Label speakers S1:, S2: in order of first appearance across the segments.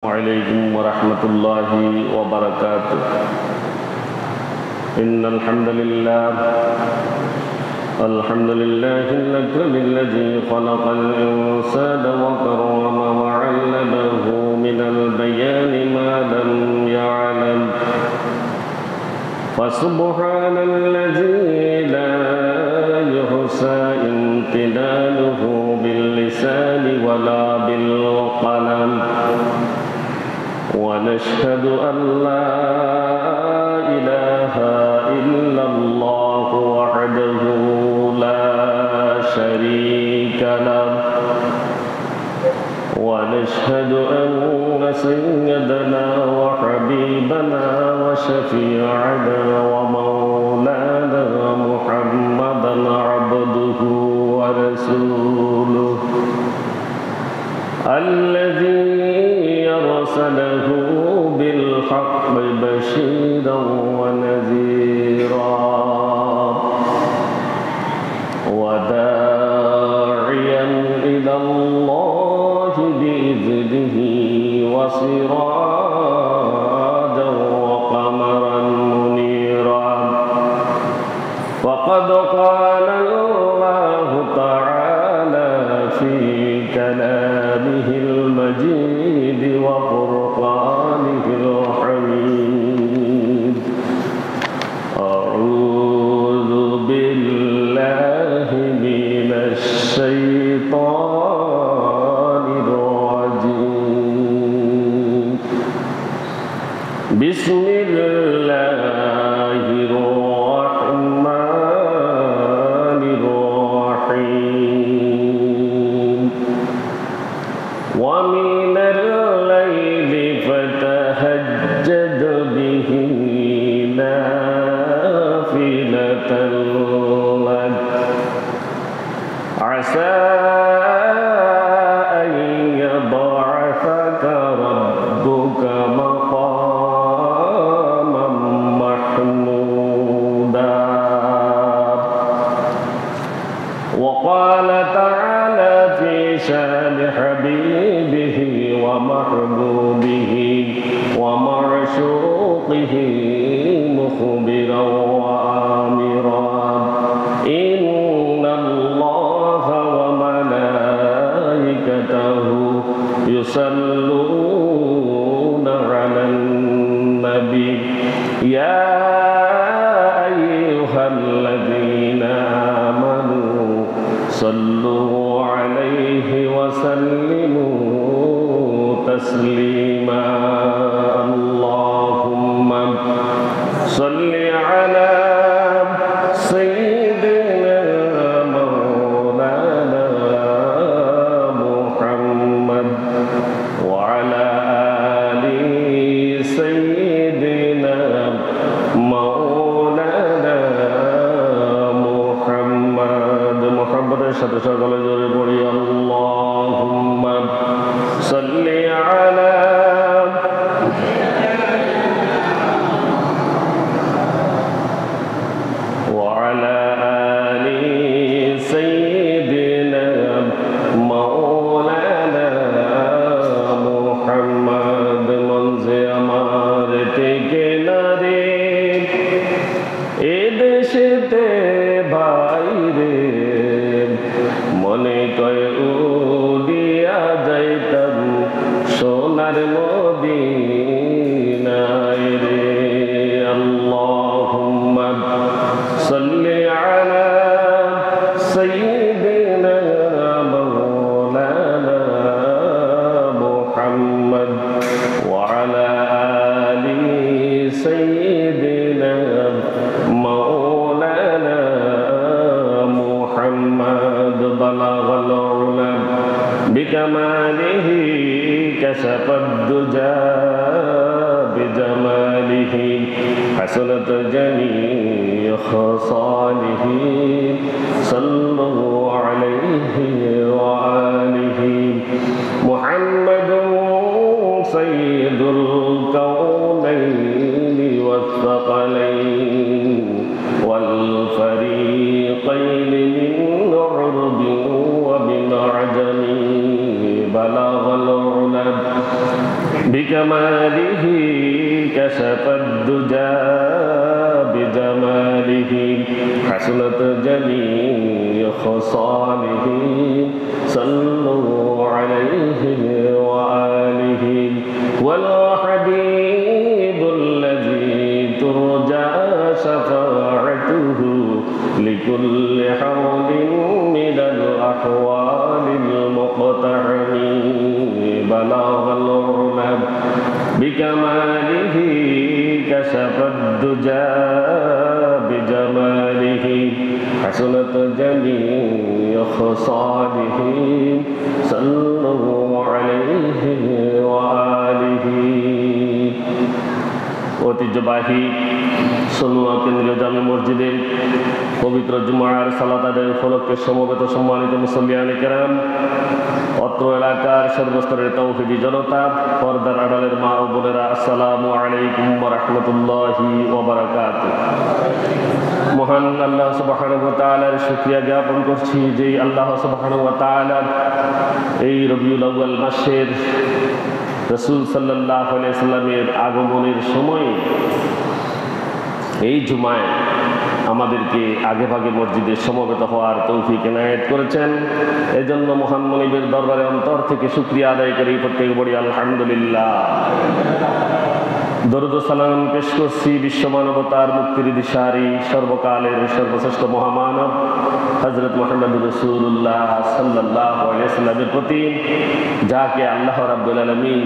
S1: عليكم ورحمة الله وبركاته. إن الحمد لله الأكرم الذي خلق الإنسان وكرم وعلمه من البيان ما لم يعلم، فسبحان الذي لا يحصى امتنانه باللسان ولا بالقلم، ونشهد أن لا إله إلا الله وحده لا شريك له، ونشهد أن سيدنا وحبيبنا وشفيعنا ومولانا محمدا عبده ورسوله الذي أرسله بالحق بشيرا ونذيرا وداعيا إلى الله بإذنه وسراجا وقمرا منيرا. وقد قال الله تعالى في كلامه المجيد وفرقانه الحميد: أعوذ بالله من الشيطان الرجيم. بسم الله الرحمن الرحيم. ومن الليل فتهجد به نافلة لك عسى أن يبعثك ربك مقاما محمودا. وقال تعالى في شان حبيبه ومحبوبه ومعشوقه مخبرا وآمرا: إن الله وملائكته يصلون على النبي يا أيها الذين آمنوا صلوا عليه وسلموا تسليما. اللهم صل على سيدنا مولانا محمد وعلى آل سيدنا مولانا محمد. محمد সাথে সকলে জোরে পড়ি: আল্লাহুম্মা সাল্লি আলা ওয়া আলা আলি সাইয়্যিদিনা মাওলানা মুহাম্মদ। মনজে আমার থেকে না রে এদেশেতে ভাইরে, মনে কয় উড়িয়া যাইতাম সোনার মদিনায় রে। আল্লাহুম্মা সাল্লি আলা সাইয়্যিদিনা মাওলানা মুহাম্মদ ওয়া আলা আলি সাইয়্যিদিনা মাওলানা মুহাম্মদ। বালাগাল উলা বিকামালিহি কাশাফাদ দুজা বিজামালিহি হাসানাত জামিউ খাসালিহি সাল্লাল্লাহু আলাইহি ওয়া আলিহি। মুহাম্মাদুন সাইয়্যিদুল কাওনাইনি ওয়াস সাকালাইন ওয়াল ফরিকাইনি মিন উরবি ওয়া মিন আজমি। বালাগাল উলা بكماله كشف الدجى بجماله حسنت جميع خصاله صلوا عليه وآله والحبيب الذي ترجى شفاعته لكل حول من الأحوال المقتحم بلغ العلا بكماله كشف الدجى بجماله حسنت جميع خصاله صلوا عليه وآله ঐতিহ্যবাহী সনুয়া কেন্দ্রীয় জামে মসজিদের পবিত্র জুমার সালাত আদায়ের উপলক্ষে সমবেত সম্মানিত মুসল্লিয়ানে কেরাম, অত্র এলাকার সর্বস্তরের তৌহিদি জনতা, পর্দার আড়ালের মা ও বোনেরা, আসসালামু আলাইকুম ওয়া রাহমাতুল্লাহি ওয়া বারাকাতুহু। মহান আল্লাহ সুবহানাহু ওয়া তাআলার শুকরিয়া জ্ঞাপন করছি, যেই আল্লাহ সুবহানাহু ওয়া তাআলা এই রবিউল আউয়াল মাসের রাসূল সাল্লাল্লাহু আলাইহি সাল্লামের আগমনের সময় এই জুমায় আমাদেরকে আগে ভাগে মসজিদে সমবেত হওয়ার তৌফিক এনায়েত করেছেন। এজন্য মহান মনিবের দরবারে অন্তর থেকে শুকরিয়া আদায় করি, প্রত্যেক বড়ি আলহামদুলিল্লাহ। দরুদ ও সালাম পেশ করছি বিশ্ব মানবতার মুক্তির দিশারি, সর্বকালের সর্বশ্রেষ্ঠ মহামানব হযরত মুহাম্মদুর রাসূলুল্লাহ সাল্লাল্লাহু আলাইহি ওয়াসাল্লামের প্রতি, যাকে আল্লাহ রাব্বুল আলামিন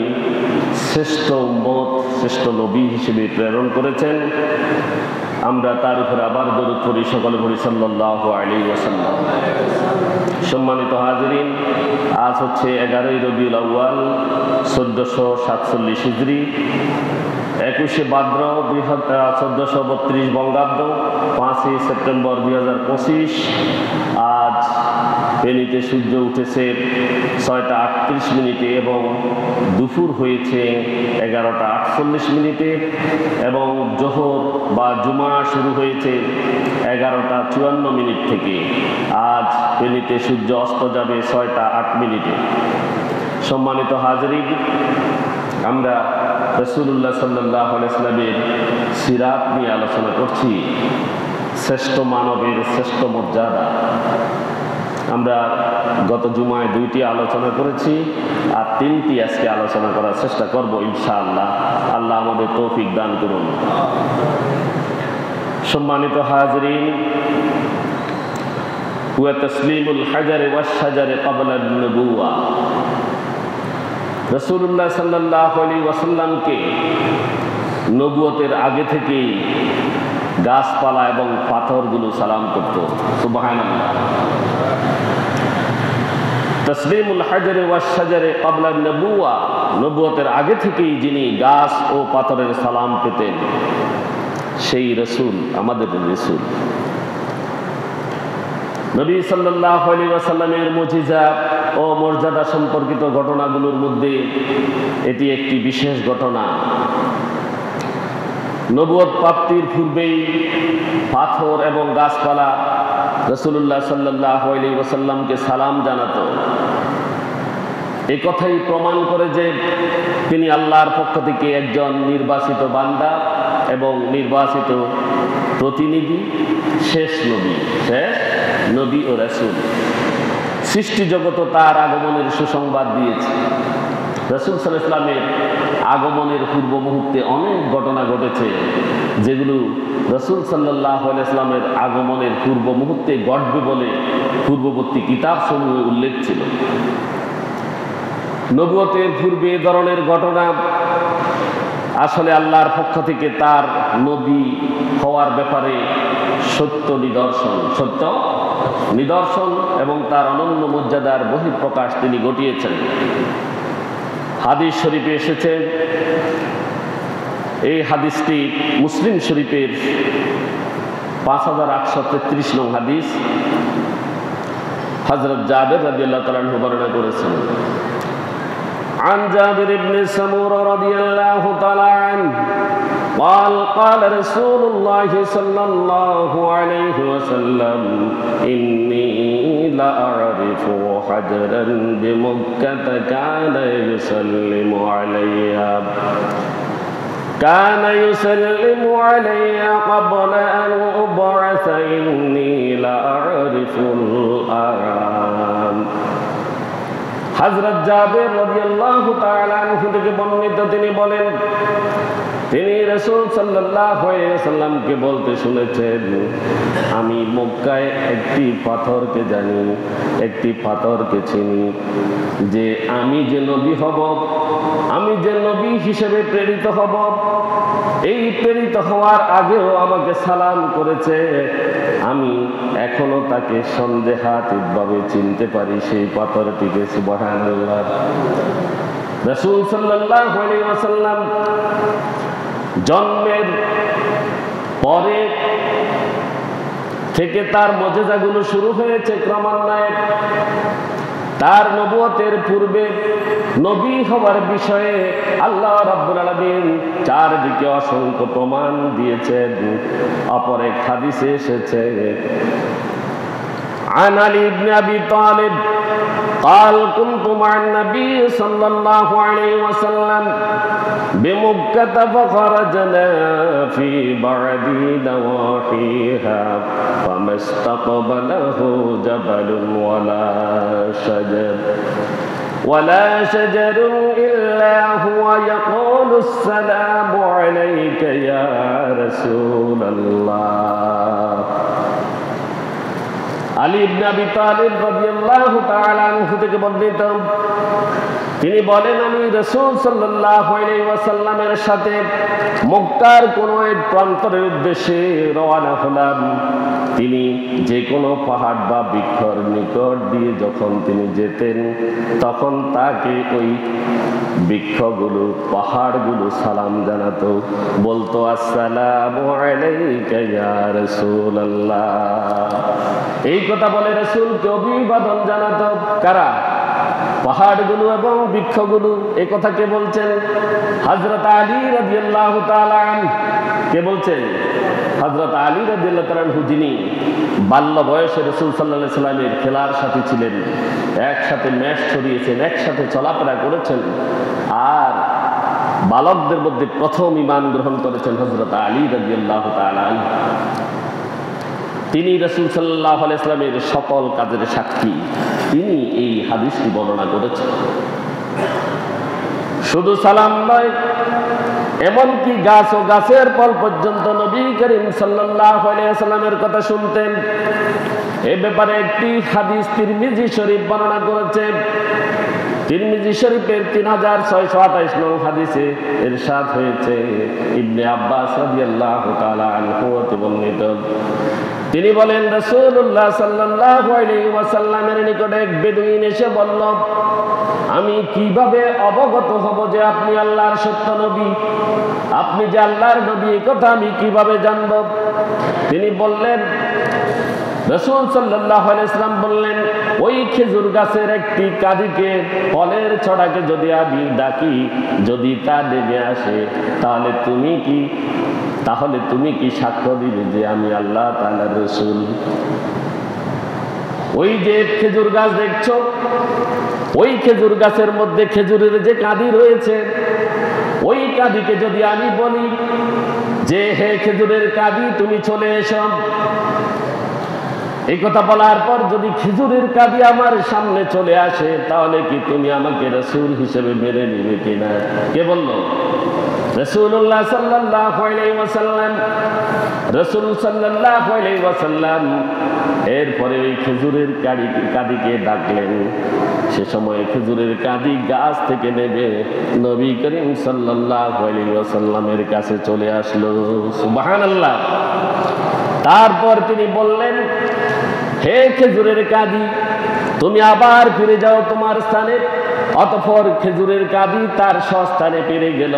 S1: শ্রেষ্ঠ উম্মত, শ্রেষ্ঠ নবী হিসেবে প্রেরণ করেছেন। আমরা তার উপরে আবার দরুদ পড়ি, সকলে পড়ি সাল্লাল্লাহু আলাইহি ওয়াসাল্লাম। সম্মানিত হাজিরিন, আজ হচ্ছে 11ই রবিউল আউয়াল 1447 হিজরি, 21শে ভাদ্র 1432 বঙ্গাব্দ, 5ই সেপ্টেম্বর 2025। আজ ফেনীতে সূর্য উঠেছে 6টা 38 মিনিটে এবং দুপুর হয়েছে 11টা 48 মিনিটে এবং জোহর বা জুমা শুরু হয়েছে 11টা 54 মিনিট থেকে। আজ ফেনীতে সূর্য অস্ত যাবে 6টা 8 মিনিটে। সম্মানিত হাজিরিন, আমরা রাসূলুল্লাহ সাল্লাল্লাহু আলাইহি ওয়াসাল্লামের সিরাত নিয়ে আলোচনা করছি, শ্রেষ্ঠ মানবের শ্রেষ্ঠ মর্যাদা। আমরা গত জুমায় 2টি আলোচনা করেছি আর 3টি আজকে আলোচনা করার চেষ্টা করব ইনশাআল্লাহ। আল্লাহ আমাদের তৌফিক দান করুন। সম্মানিত হাজিরিন, ওয়া তাসলিমুল হাজারে ওয়াশ শাজারে ক্বাবলা আন-নবুওয়া, রাসূলুল্লাহ সাল্লাল্লাহু আলাইহি ওয়াসাল্লামকে নবুয়তের আগে থেকেই গাছপালা এবং পাথরগুলো সালাম করত। সুবহানাল্লাহ। তাসলিমুল হাজারে ওয়াশ শাজারে ক্বাবলা আন-নবুওয়া, নবুয়তের আগে থেকেই যিনি গাছ ও পাথরের সালাম পেতেন, সেই রাসূল আমাদের রাসূল। নবী সাল্লাল্লাহু আলাইহি ওয়াসাল্লামের মুজিজা ও মর্যাদা সম্পর্কিত ঘটনাগুলোর মধ্যে এটি একটি বিশেষ ঘটনা। নবুয়ত প্রাপ্তির পূর্বেই পাথর এবং গাছপালা রাসূলুল্লাহ সাল্লাল্লাহু আলাইহি ওয়াসাল্লামকে সালাম জানাতো। এই কথাই প্রমাণ করে যে তিনি আল্লাহর পক্ষ থেকে একজন নির্বাচিত বান্দা এবং নির্বাচিত প্রতিনিধি, শেষ নবী ও রাসূল। সৃষ্টি জগৎ তার আগমনের সুসংবাদ দিয়েছে। রাসূল সাল্লাল্লাহু আলাইহি ওয়াসাল্লামের আগমনের পূর্ব মুহূর্তে অনেক ঘটনা ঘটেছে, যেগুলো রাসূল সাল্লাল্লাহু আলাইহি ওয়াসাল্লামের আগমনের পূর্ব মুহূর্তে ঘটবে বলে পূর্ববর্তী কিতাবসমূহে উল্লেখ ছিল। নবুয়তের পূর্বে এ ধরনের ঘটনা আসলে আল্লাহর পক্ষ থেকে তার নবী হওয়ার ব্যাপারে সত্য নিদর্শন এবং তার অনন্য মর্যাদার বহিঃপ্রকাশ তিনি ঘটিয়েছেন। হাদিস শরীফে এসেছে, এই হাদিসটি মুসলিম শরীফের 5833 নং হাদিস। হযরত জাবের রাদিয়াল্লাহু তাআলা আনহু বর্ণনা করেছেন, عن جابر بن سمورة رضي الله تعالى عنه قال قال رسول الله صلى الله عليه وسلم إني لأعرف حجرا بمكة كان يسلم علي قبل أن أبعث إني لأعرف الآرام। হযরত জাবের রাদিয়াল্লাহু তাআলা আনহু থেকে বর্ণিত, তিনি বলেন, তিনি রাসূল সাল্লাল্লাহু আলাইহি ওয়াসাল্লামকে বলতে শুনেছেন, আমি মক্কায় একটি পাথরকে জানি, একটি পাথরকে চিনি, যে আমি যে নবী হব, আমি যে নবী হিসেবে প্রেরিত হব, এই প্রেরিত হওয়ার আগেও আমাকে সালাম করেছে, আমি এখনো তাকে সন্দেহাতীতভাবে চিনতে পারি, সেই পাথরটিকে। সুবহানাল্লাহ। রাসূল সাল্লাল্লাহু আলাইহি ওয়াসাল্লাম জন্মের পরে থেকে তার মুজিজাগুলো শুরু হয়েছে ক্রমান্বয়ে। তার নবুয়তের পূর্বে নবী হওয়ার বিষয়ে আল্লাহ রাব্বুল আলামিন চারদিকে অসংখ্য প্রমাণ দিয়েছেন। অপর এক হাদিসে এসেছে, عن علي بن أبي طالب قال كنت مع النبي صلى الله عليه وسلم بمكة فخرجنا في بعض نواحيها فما استقبله جبل ولا شجر إلا هو يقول السلام عليك يا رسول الله। আলী ইবনে আবি তালিব রাদিয়াল্লাহু তাআলা আনহু থেকে বর্ণিত, তিনি বলেন, আমি রাসূল সাল্লাল্লাহু আলাইহি ওয়াসাল্লামের সাথে মক্কার কোনো এক প্রান্তরের উদ্দেশ্যে রওনা হলাম। তিনি যে কোনো পাহাড় বা বৃক্ষর নিকট দিয়ে যখন তিনি যেতেন, তখন তাকে ওই বৃক্ষগুলো, পাহাড়গুলো সালাম জানাতো, বলতো, আসসালামু আলাইকা ইয়া রাসূলুল্লাহ। এই কথা বলে রাসূলকে অভিবাদন জানাতো কারা? পাহাড়গুলো এবং বৃক্ষগুলো। এই কথা কে বলছেন? হযরত আলী রাদিয়াল্লাহু তাআলা আনহু। কে বলছেন? হযরত আলী রাদিয়াল্লাহু তাআলা আনহু, যিনি বাল্য বয়সে রাসূল সাল্লাল্লাহু আলাইহি ওয়াসাল্লামের খেলার সাথী ছিলেন, একসাথে ম্যাচ ছড়িয়েছেন, একসাথে চলাফেরা করেছেন, আর বালকদের মধ্যে প্রথম ঈমান গ্রহণ করেছেন হযরত আলী রাদিয়াল্লাহু তাআলা আনহু। তিনি রাসূল সাল্লাল্লাহু আলাইহি ওয়াসাল্লামের সকল কাজের সাক্ষী। তিনি এই হাদিসটি বর্ণনা করেছেন। শুধু সালাম নয়, এমনকি গাছ ও গাছের ফল পর্যন্ত নবী করিম সাল্লাল্লাহু আলাইহি ওয়াসাল্লামের কথা শুনতেন। এই ব্যাপারে একটি হাদিস তিরমিজি শরীফ বর্ণনা করেছে। তিরমিজি শরীফের 3628 নং হাদিসে ইরশাদ হয়েছে, ইবনে আব্বাস রাদিয়াল্লাহু তাআলা আনহু হতে বর্ণিত, তিনি বলেন, রাসূলুল্লাহ সাল্লাল্লাহু আলাইহি ওয়াসাল্লামের নিকটে এক বেদুইন এসে বলল, আমি কিভাবে অবগত হব যে আপনি আল্লাহর সত্য নবী? আপনি যে আল্লাহর নবী, এই কথা আমি কিভাবে জানব? তিনি বললেন, রাসূল সাল্লাল্লাহু আলাইহি ওয়াসাল্লাম বললেন, ওই খেজুর গাছের একটি কাঁদিকে, ফলের ছড়াকে যদি আমি ডাকি, যদি তা নেমে আসে, তাহলে তুমি কি সাক্ষ্য দিবে যে আমি আল্লাহ তাআলার রাসূল? ওই যে খেজুর গাছ দেখছো, ওই খেজুর গাছের মধ্যে খেজুরের যে কাঁদি রয়েছে, ওই কাঁদিকে যদি আমি বলি যে, হে খেজুরের কাঁদি, তুমি চলে এসো, এই কথা বলার পর যদি খেজুরের কাঁদি আমার সামনে চলে আসে, তাহলে কি তুমি আমাকে রাসূল হিসেবে মেনে নিবে কিনা? কে বলল? রাসূলুল্লাহ সাল্লাল্লাহু আলাইহি ওয়াসাল্লাম। রাসূল সাল্লাল্লাহু আলাইহি ওয়াসাল্লাম এরপরে ওই খেজুরের কাঁদিকে ডাকলেন। সে সময় খেজুরের কাঁদি গাছ থেকে নেমে নবী করিম সাল্লাল্লাহু আলাইহি ওয়াসাল্লামের কাছে চলে আসলো। সুবহানাল্লাহ। তারপর তিনি বললেন, হে খেজুরের কাঁদি, তুমি আবার ফিরে যাও তোমার স্থানে। অতঃপর খেজুরের কাঁদি তার স্বস্থানে ফিরে গেল।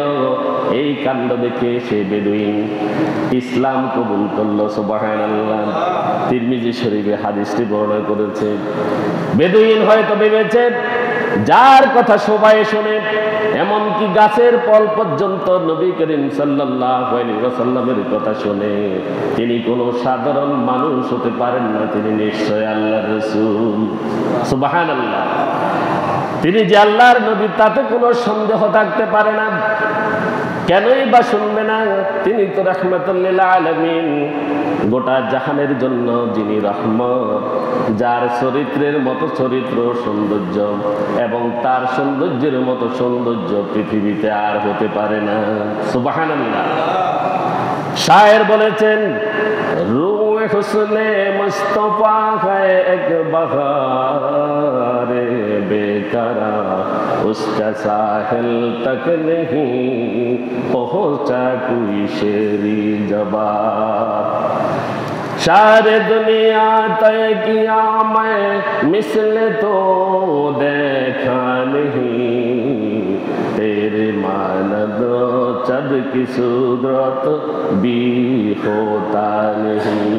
S1: এই কাণ্ড দেখে সে বেদুইন ইসলাম কবুল করল। সুবহানাল্লাহ। তিরমিজি শরীফে হাদিসটি বর্ণনা করেছে। বেদুইন হয়তো ভেবেছে যার কথা সবাই শোনে, এমনকি গাছের ফল পর্যন্ত নবী করিম সাল্লাল্লাহু আলাইহি ওয়াসাল্লামের কথা শুনে তিনি কোনো সাধারণ মানুষ হতে পারেন না, তিনি নিশ্চয় আল্লাহর রাসূল। সুবহানাল্লাহ। তিনি যে আল্লাহর নবী তাতে কোনো সন্দেহ থাকতে পারে না। কেনই বা শুনবে না? তিনি তো রাহমাতুল লিল আলামিন, গোটা জাহানের জন্য যিনি রহমত, যার চরিত্রের মতো চরিত্র সৌন্দর্য এবং তার সৌন্দর্যের মতো সৌন্দর্য পৃথিবীতে আর হতে পারে না। সুবহানাল্লাহ। শায়ের বলেছেন, রূহ হুসনে মুস্তফা है एक बहार बेकरा उसका साहिल तक नहीं पहुंचा कोई शेरी जबा सारे दुनिया तय किया मैं मिसल तो देखा नहीं तेरे मानद चद की सूरत भी होता नहीं।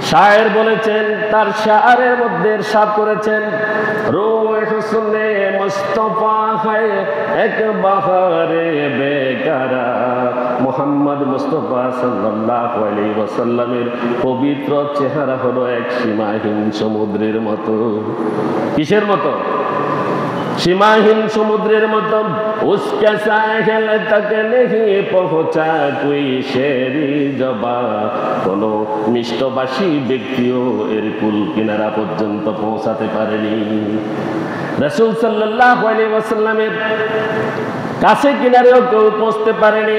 S1: শায়ের বলেছেন, তার শায়ের মধ্যে ইরশাদ করেছেন, রূহ হুসনে মুস্তফা है एक बहार बेकরা, মুহাম্মদ মুস্তাফা সাল্লাল্লাহু আলাইহি ওয়াসাল্লামের পবিত্র চেহারা হলো এক সীমাহীন সমুদ্রের মতো। কিসের মতো? সীমাহীন সমুদ্রের মতো। उसके साहिल तक नहीं पहुंचा कोई शेरी जबा, কোনো মিষ্টভাষী ব্যক্তিও এর কুল কিনারা পর্যন্ত পৌঁছাতে পারেনি। রাসূল সাল্লাল্লাহু আলাইহি ওয়াসাল্লামের কাছে কিনারেও কেউ পৌঁছতে পারেনি।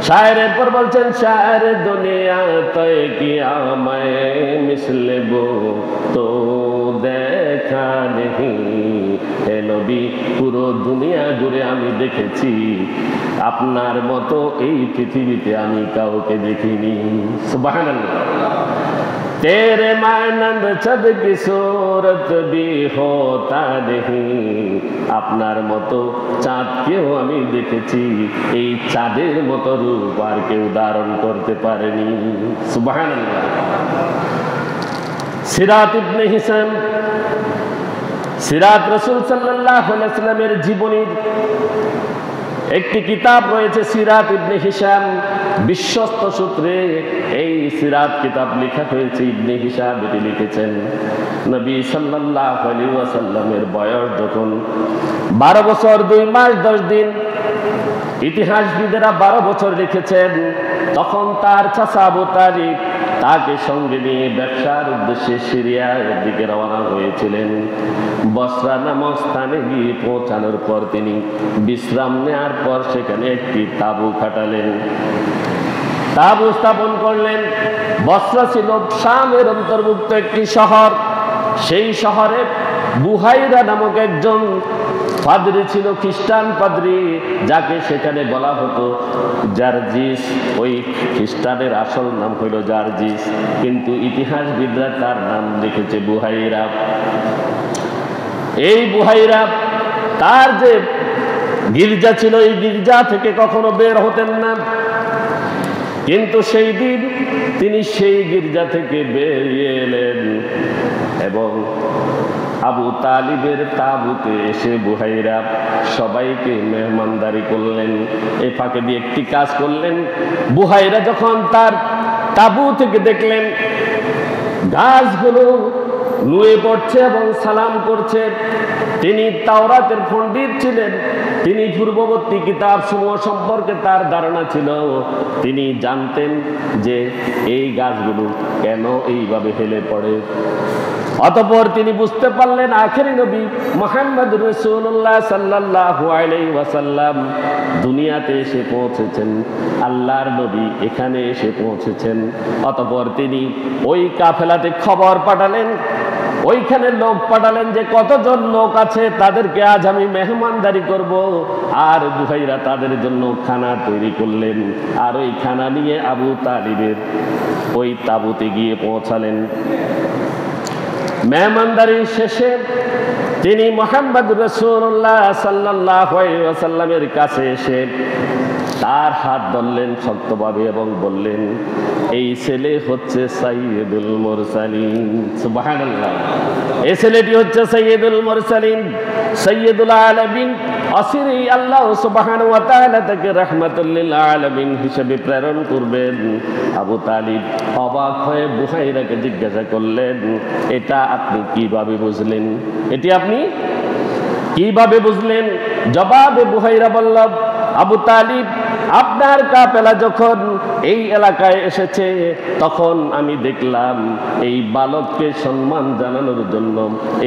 S1: শায়ের পর বলছেন, শায়ের দুনিয়া তয় কিয়া मैं मिसले वो तो দেখা নেহি, হে নবী পুরো দুনিয়া ঘুরে আমি দেখেছি, আপনার মতো এই পৃথিবীতে আমি কাউকে দেখিনি। সুবহানাল্লাহ। तेरे मानंद चद की सूरत भी होता नहीं, আপনার মতো চাঁদকেও আমি দেখেছি, এই চাঁদের মতো রূপ আর কেউ ধারণ করতে পারেনি। সুবহানাল্লাহ। সিরাত ইবনে হিসাম, সিরাত রাসূল সাল্লাল্লাহু আলাইহি ওয়াসাল্লামের জীবনীর একটি কিতাব রয়েছে, সিরাত ইবনে হিসাম। বিশ্বস্ত সূত্রে এই সিরাত কিতাব লেখা হয়েছে। ইবনে হিসাম এটি লিখেছেন, নবী সাল্লাল্লাহু আলাইহি ওয়াসাল্লামের বয়স যখন 12 বছর 2 মাস 10 দিন, ইতিহাসবিদেরা 12 বছর লিখেছেন, তখন তার চাচা আবু তালিব তাকে সঙ্গে নিয়ে ব্যবসার উদ্দেশ্যে সিরিয়ার দিকে রওনা হয়েছিলেন। বসরা নামক স্থানে গিয়ে পৌঁছানোর পর তিনি বিশ্রাম নেওয়ার পর সেখানে একটি তাঁবু খাটালেন, তাঁবু স্থাপন করলেন। বসরা ছিল শামের অন্তর্ভুক্ত একটি শহর। সেই শহরে বুহাইরা নামক একজন পাদ্রী ছিল, খ্রিস্টান পাদ্রী, যাকে সেখানে বলা হতো জার্জিস। ওই খ্রিস্টানের আসল নাম হইল জার্জিস, কিন্তু ইতিহাসবিদরা তার নাম লিখেছে বুহাইরা। এই বুহাইরা তার যে গির্জা ছিল, এই গির্জা থেকে কখনো বের হতেন না, কিন্তু সেই দিন তিনি সেই গির্জা থেকে বেরিয়ে এলেন এবং আবু তালিবের তাঁবুতে এসে বুহাইরা সবাইকে মেহমানদারি করলেন। এই ফাঁকে দিয়ে একটি কাজ করলেন। বুহাইরা যখন তার তাঁবু থেকে দেখলেন গাছগুলো নুয়ে পড়ছে এবং সালাম করছে, তিনি তাওরাতের পণ্ডিত ছিলেন, তিনি পূর্ববর্তী কিতাব সমূহ সম্পর্কে তার ধারণা ছিল, তিনি জানতেন যে এই গাছগুলো কেন এইভাবে হেলে পড়ে। অতঃপর তিনি বুঝতে পারলেন আখেরি নবী মুহাম্মদ রাসূলুল্লাহ সাল্লাল্লাহু আলাইহি ওয়াসাল্লাম দুনিয়াতে এসে পৌঁছেছেন, আল্লাহর নবী এখানে এসে পৌঁছেছেন। অতঃপর তিনি ওই কাফেলাতে খবর পাঠালেন, ওইখানে লোক পাঠালেন যে কতজন লোক আছে, তাদেরকে আজ আমি মেহমানদারি করব। আর বুহাইরা তাদের জন্য খানা তৈরি করলেন, আর ওই খানা নিয়ে আবু তালিবের ওই তাঁবুতে গিয়ে পৌঁছালেন। মেহমানদারি শেষে তিনি মুহাম্মদ রাসূলুল্লাহ সাল্লাল্লাহু আলাইহি ওয়াসাল্লামের কাছে এসে তার হাত ধরলেন শক্তভাবে এবং বললেন, এই ছেলে হচ্ছে সাইয়্যিদুল মুরসালিন। সুবহানাল্লাহ। এই ছেলেটি হচ্ছে সাইয়্যিদুল মুরসালিন, সাইয়্যিদুল আলামিন। অচিরেই আল্লাহ সুবহানাহু ওয়া তাআলা তাকে রাহমাতুল লিল আলামিন হিসেবে প্রেরণ করবেন। আবু তালিব অবাক হয়ে বুহাইরাকে জিজ্ঞাসা করলেন, এটা আপনি কিভাবে বুঝলেন? এটি আপনি কিভাবে বুঝলেন? জবাবে বুহাইরা বলল, আবু তালিব, আপনার কাফেলা যখন এই এলাকায় এসেছে তখন আমি দেখলাম এই বালককে সম্মান জানানোর জন্য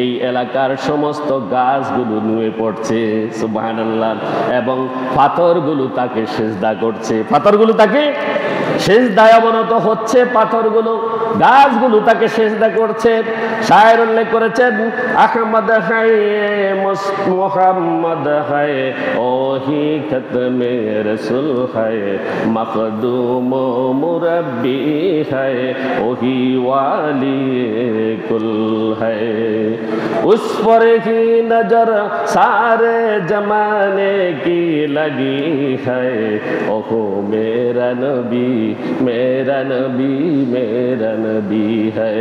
S1: এই এলাকার সমস্ত গাছগুলো নুয়ে পড়ছে। সুবহানাল্লাহ। এবং পাথরগুলো তাকে সিজদা করছে, পাথরগুলো তাকে সিজদায় অবনত হচ্ছে, পাথরগুলো গাছগুলো তাকে সিজদা করছে। শায়ের উল্লেখ করেছেন, আহমদ হায় মুহাম্মদ হায় ওহি খতমে রসুল হায় মখদুম মুরব্বি হায় ওহি ওয়ালি কুল হায় উস पर ही नजर सारे जमाने की लगी है ओहो मेरा नबी मेरा नबी मेरा नबी है।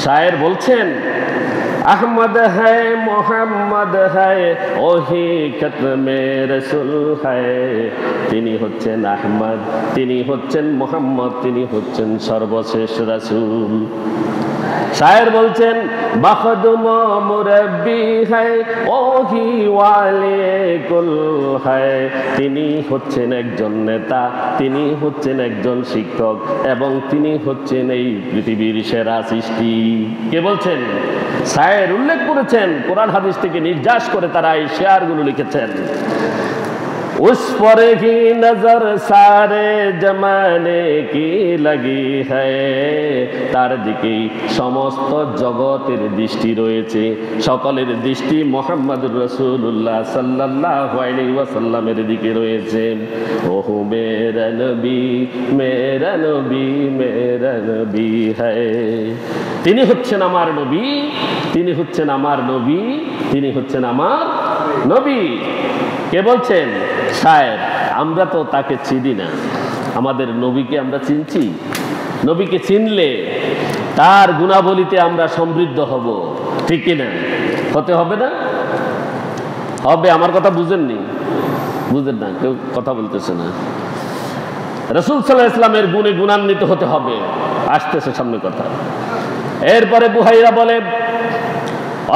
S1: शायर बोलছেন, अहमद है मोहम्मद है ओही खत्मे रसूल है। তিনি হচ্ছেন আহমদ, তিনি হচ্ছেন মোহাম্মদ, তিনি হচ্ছেন সর্বশেষ রাসূল। শায়ের বলছেন, মখদুম মুরব্বি হায় ওহি ওয়ালি কুল হায়। তিনি হচ্ছেন একজন নেতা, তিনি হচ্ছেন একজন শিক্ষক এবং তিনি হচ্ছেন এই পৃথিবীর সেরা সৃষ্টি। কে বলছেন? শায়ের উল্লেখ করেছেন, কোরআন হাদিস থেকে নির্যাস করে তারা এই শেয়ারগুলো লিখেছেন। उस पर ही नजर सारे जमाने की लगी है। তার দিকেই সমস্ত জগতের দৃষ্টি রয়েছে, সকলের দৃষ্টি মুহাম্মদুর রাসূলুল্লাহ সাল্লাল্লাহু আলাইহি ওয়াসাল্লামের দিকে রয়েছে। ওহো মেরা নবী মেরা নবী মেরা নবী হ্যায়। তিনি হচ্ছেন আমার নবী, তিনি হচ্ছেন আমার নবী, তিনি হচ্ছেন আমার নবী। কে বলছেন? শায়ের। আমরা তো তাকে চিনি না, আমাদের নবীকে আমরা চিনছি? নবীকে চিনলে তার গুণাবলীতে আমরা সমৃদ্ধ হব, ঠিক কিনা? হতে হবে না? হবে। আমার কথা বুঝেননি? বুঝেন না, কেউ কথা বলতেছে না। রাসূল সাল্লাল্লাহু আলাইহি ওয়াসাল্লামের গুণে গুণান্বিত হতে হবে। আসতেছে সামনে কথা। এরপরে বুহাইরা বলে,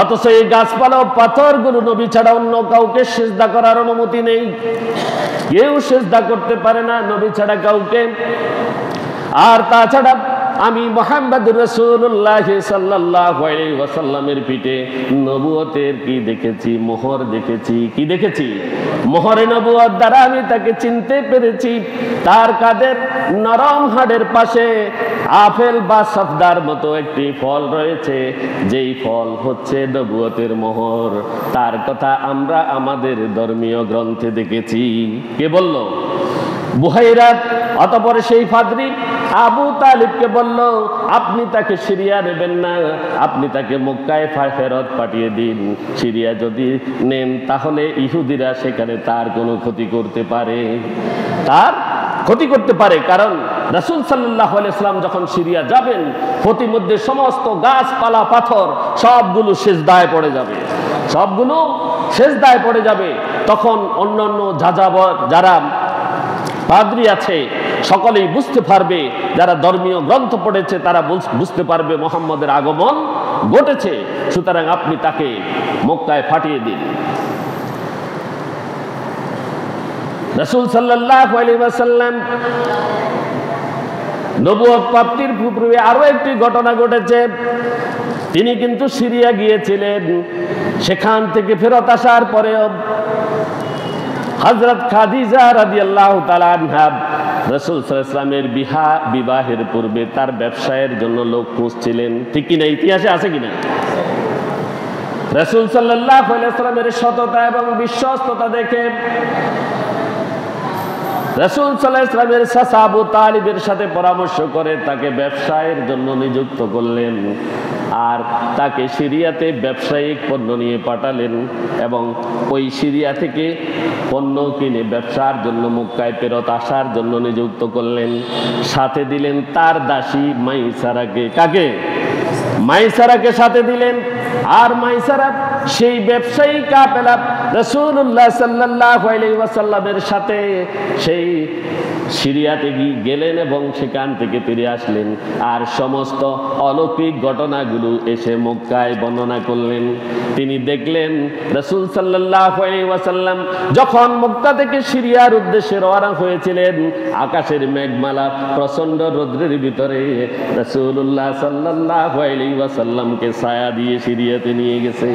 S1: অথচ এই গাছপালা ও পাথরগুলো নবী ছাড়া অন্য কাউকে সিজদা করার অনুমতি নেই। কেউ সিজদা করতে পারে না নবী ছাড়া কাউকে। আর তাছাড়া আমি মুহাম্মদুর রাসূলুল্লাহ সাল্লাল্লাহু আলাইহি ওয়াসাল্লামের পিঠে নবুয়তের কি দেখেছি? মোহর দেখেছি। কি দেখেছি? মোহরে নবুয়ত দ্বারা আমি তাকে চিনতে পেরেছি। তার কাদের নরম হাড়ের পাশে আপেল বা সফদার মতো একটি ফল রয়েছে, যেই ফল হচ্ছে নবুয়তের মোহর। তার কথা আমরা আমাদের ধর্মীয় গ্রন্থে দেখেছি। কে বলল? বুহাইরা। অতঃপর সেই ফাদরি আবু তালিবকে বলল, আপনি তাকে সিরিয়া নেবেন না, আপনি তাকে মক্কায় ফেরত পাঠিয়ে দিন। সিরিয়া যদি নেন তাহলে ইহুদিরা সেখানে তার কোনো ক্ষতি করতে পারে, তার ক্ষতি করতে পারে। কারণ রাসূল সাল্লাল্লাহু আলাইহি ওয়াসাল্লাম যখন সিরিয়া যাবেন, প্রতিমধ্যে সমস্ত গাছপালা পাথর সবগুলো সিজদায় পড়ে যাবে, সবগুলো সিজদায় পড়ে যাবে। তখন অন্যান্য যাযাবর যারা পাদ্রী আছে সকলেই বুঝতে পারবে, যারা ধর্মীয় গ্রন্থ পড়েছে তারা বুঝতে পারবে মুহাম্মদের আগমন ঘটেছে। সুতরাং আপনি তাকে মক্কায় পাঠিয়ে দিন। রাসূল সাল্লাল্লাহু আলাইহি ওয়াসাল্লাম নবুয়ত প্রাপ্তির পূর্বে আরো একটি ঘটনা ঘটেছে। তিনি কিন্তু সিরিয়া গিয়েছিলেন, সেখান থেকে ফেরত আসার পরেও হযরত খাদিজা রাদিয়াল্লাহু তাআলা আনহা রাসূল সাল্লাল্লাহু আলাইহি ওয়াসাল্লামের বিবাহের পূর্বে তার ব্যবসায়ের জন্য লোক খুঁজছিলেন, ঠিক কিনা? ইতিহাসে আছে কিনা? রাসূল সাল্লাল্লাহু আলাইহি ওয়াসাল্লামের সততা এবং বিশ্বস্ততা দেখে রাসূল সাল্লাল্লাহু আলাইহি ওয়াসাল্লামের চাচা আবু তালিবের সাথে পরামর্শ করে তাকে ব্যবসায়ের জন্য নিযুক্ত করলেন আর তাকে সিরিয়াতে ব্যবসায়িক পণ্য নিয়ে পাঠালেন এবং ওই সিরিয়া থেকে পণ্য কিনে ব্যবসার জন্য মক্কায় ফেরত আসার জন্য নিযুক্ত করলেন। সাথে দিলেন তার দাসী মাইসারাকে। কাকে? মাইসারাকে সাথে দিলেন। আর মাইসারা সেই ব্যবসায়ী কাফেলা রাসূলুল্লাহ সাল্লাল্লাহু আলাইহি ওয়াসাল্লামের সাথে সেই সিরিয়াতে গেলেন এবং সেখান থেকে ফিরে আসলেন আর সমস্ত অলৌকিক ঘটনাগুলো এসে মক্কায় বর্ণনা করলেন। তিনি দেখলেন রাসূল সাল্লাল্লাহু আলাইহি ওয়াসাল্লাম যখন মক্কা থেকে সিরিয়ার উদ্দেশ্যে রওনা হয়েছিলেন, আকাশের মেঘমালা প্রচন্ড রৌদ্রের ভিতরে রাসূলুল্লাহ সাল্লাল্লাহু আলাইহি ওয়াসাল্লামকে ছায়া দিয়ে সিরিয়াতে নিয়ে গেছে।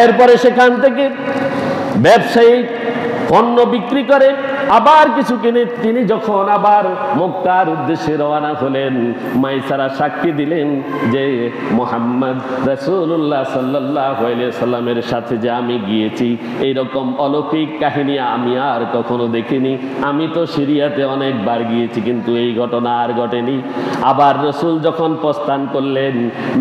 S1: এরপরে সেখান থেকে ব্যবসায়িক পণ্য বিক্রি করে আবার কিছু কিনে তিনি যখন আবার মক্কার উদ্দেশ্যে রওনা হলেন, মাইসারা সাক্ষী দিলেন যে মুহাম্মদ রাসূলুল্লাহ সাল্লাল্লাহু আলাইহি সাল্লামের সাথে যে আমি গিয়েছি এইরকম অলৌকিক কাহিনী আমি আর কখনো দেখিনি। আমি তো সিরিয়াতে অনেকবার গিয়েছি কিন্তু এই ঘটনা আর ঘটেনি। আবার রাসূল যখন প্রস্থান করলেন,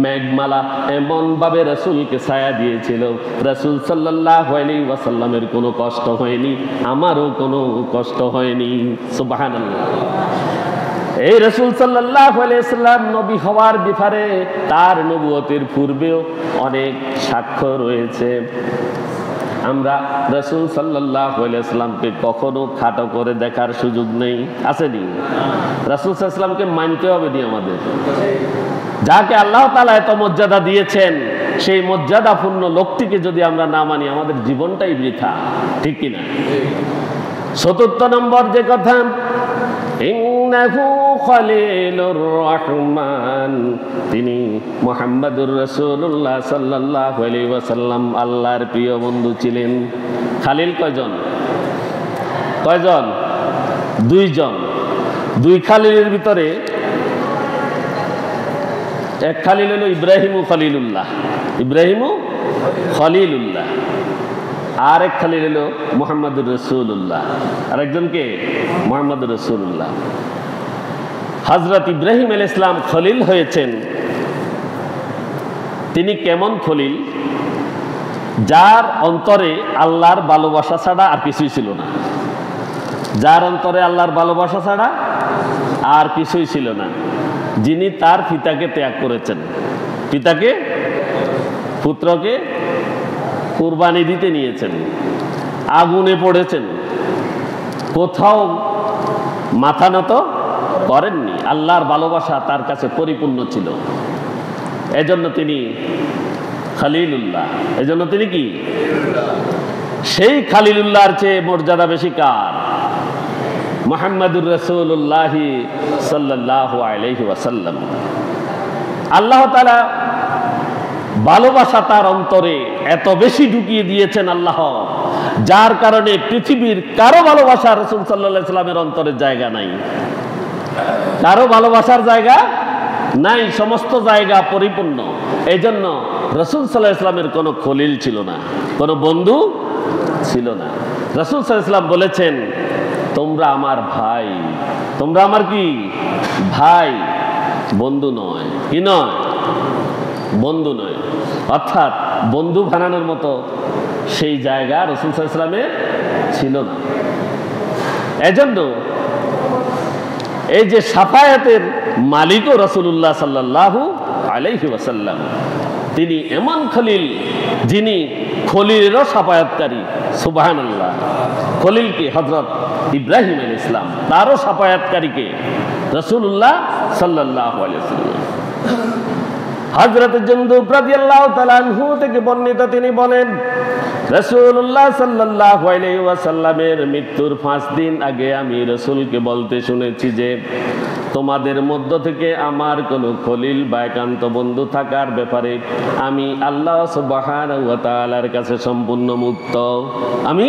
S1: মেঘমালা এমনভাবে রাসূলকে ছায়া দিয়েছিল, রাসূল সাল্লাল্লাহু আলাইহি ওয়াসাল্লামের কোনো কষ্ট হয়নি, আমারও কোনো কষ্ট হয়নি। সুবহানাল্লাহ। এই রাসূল সাল্লাল্লাহু আলাইহি সাল্লাম নবী হওয়ার ব্যাপারে তার নবুয়তের পূর্বেও অনেক সাক্ষ্য রয়েছে। আমরা রাসূল সাল্লাল্লাহু আলাইহি সাল্লামকে কখনো খাটো করে দেখার সুযোগ নেই, আসেনি? রাসূল সাল্লাল্লাহু আলাইহি সাল্লামকে মানতে হবে নি আমাদের। যাকে আল্লাহ তাআলা এত মর্যাদা দিয়েছেন সেই মর্যাদাপূর্ণ লোকটিকে যদি আমরা না মানি আমাদের জীবনটাই বৃথা, ঠিক কিনা? চতুর্থ নম্বর যে কথা, ইন্নাহু খলিলুর রহমান, তিনি মুহাম্মাদুর রাসূলুল্লাহ সাল্লাল্লাহু আলাইহি ওয়াসাল্লাম আল্লাহর প্রিয় বন্ধু ছিলেন। খালিল কয়জন? কয়জন? দুইজন। দুই খালিলের ভিতরে এক খালিল হলো ইব্রাহিম খলিলুল্লাহ, ইব্রাহিম খলিলুল্লাহ। আর এক খালিল হলো মুহাম্মাদুর রাসূলুল্লাহ, আরেকজনকে মুহাম্মাদুর রাসূলুল্লাহ। হযরত ইব্রাহিম আলাইহিস সালাম খলিল হয়েছেন। তিনি কেমন খলিল? যার অন্তরে আল্লাহর ভালোবাসা ছাড়া আর কিছুই ছিল না। যার অন্তরে আল্লাহর ভালোবাসা ছাড়া আর কিছুই ছিল না, যিনি তার পিতাকে ত্যাগ করেছেন, পিতাকে পুত্রকে কুরবানি দিতে নিয়েছেন, আগুনে পড়েছেন, কোথাও মাথা নত করেননি। আল্লাহর ভালোবাসা তার কাছে পরিপূর্ণ ছিল, এজন্য তিনি খলিলুল্লাহ। এজন্য তিনি কি? সেই খলিলুল্লাহর চেয়ে মর্যাদা বেশি কার? মুহাম্মাদুর রাসূলুল্লাহ সাল্লাল্লাহু আলাইহি ওয়াসাল্লাম। আল্লাহ তাআলা ভালোবাসা তার অন্তরে এত বেশি ঢুকিয়ে দিয়েছেন আল্লাহ, যার কারণে পৃথিবীর কারো ভালোবাসা রাসূল সাল্লাল্লাহু আলাইহি ওয়াসাল্লামের অন্তরের জায়গা নাই। কারো ভালোবাসার জায়গা নাই, সমস্ত জায়গা পরিপূর্ণ। এই জন্য রাসূল সাল্লাল্লাহু আলাইহি ওয়াসাল্লামের কোনো খলিল ছিল না, কোনো বন্ধু ছিল না। রাসূল সাল্লাল্লাহু আলাইহি ওয়াসাল্লাম বলেছেন, তোমরা আমার ভাই। তোমরা আমার কি? ভাই, বন্ধু নয়। কি নয়? বন্ধু নয়। অর্থাৎ বন্ধু বানানোর মতো সেই জায়গা রাসূল সাল্লাল্লাহু আলাইহি ওয়াসাল্লামের ছিল না। এজন্য এই যে শাফায়াতের মালিকও রাসূলুল্লাহ সাল্লাল্লাহু আলাইহি ওয়াসাল্লাম, তিনি এমন খলিল যিনি খলিলেরও শাফায়াতকারী। সুবহানাল্লাহ। খলিল কি? হযরত ইব্রাহিম আলাইহিস সালাম, তারও শাফায়াতকারীকে রাসূলুল্লাহ সাল্লাল্লাহু আলাইহি ওয়াসাল্লাম। হযরত জুনদুব রাদিয়াল্লাহু তাআলা আনহু থেকে বর্ণিত, তিনি বলেন রাসূলুল্লাহ সাল্লাল্লাহু আলাইহি ওয়াসাল্লামের মৃত্যুর 5 দিন আগে আমি রাসূলকে বলতে শুনেছি যে তোমাদের মধ্য থেকে আমার কোনো খলিল বা একান্ত বন্ধু থাকার ব্যাপারে আমি আল্লাহ সুবহানাহু ওয়া তাআলার কাছে সম্পূর্ণ মুক্ত। আমি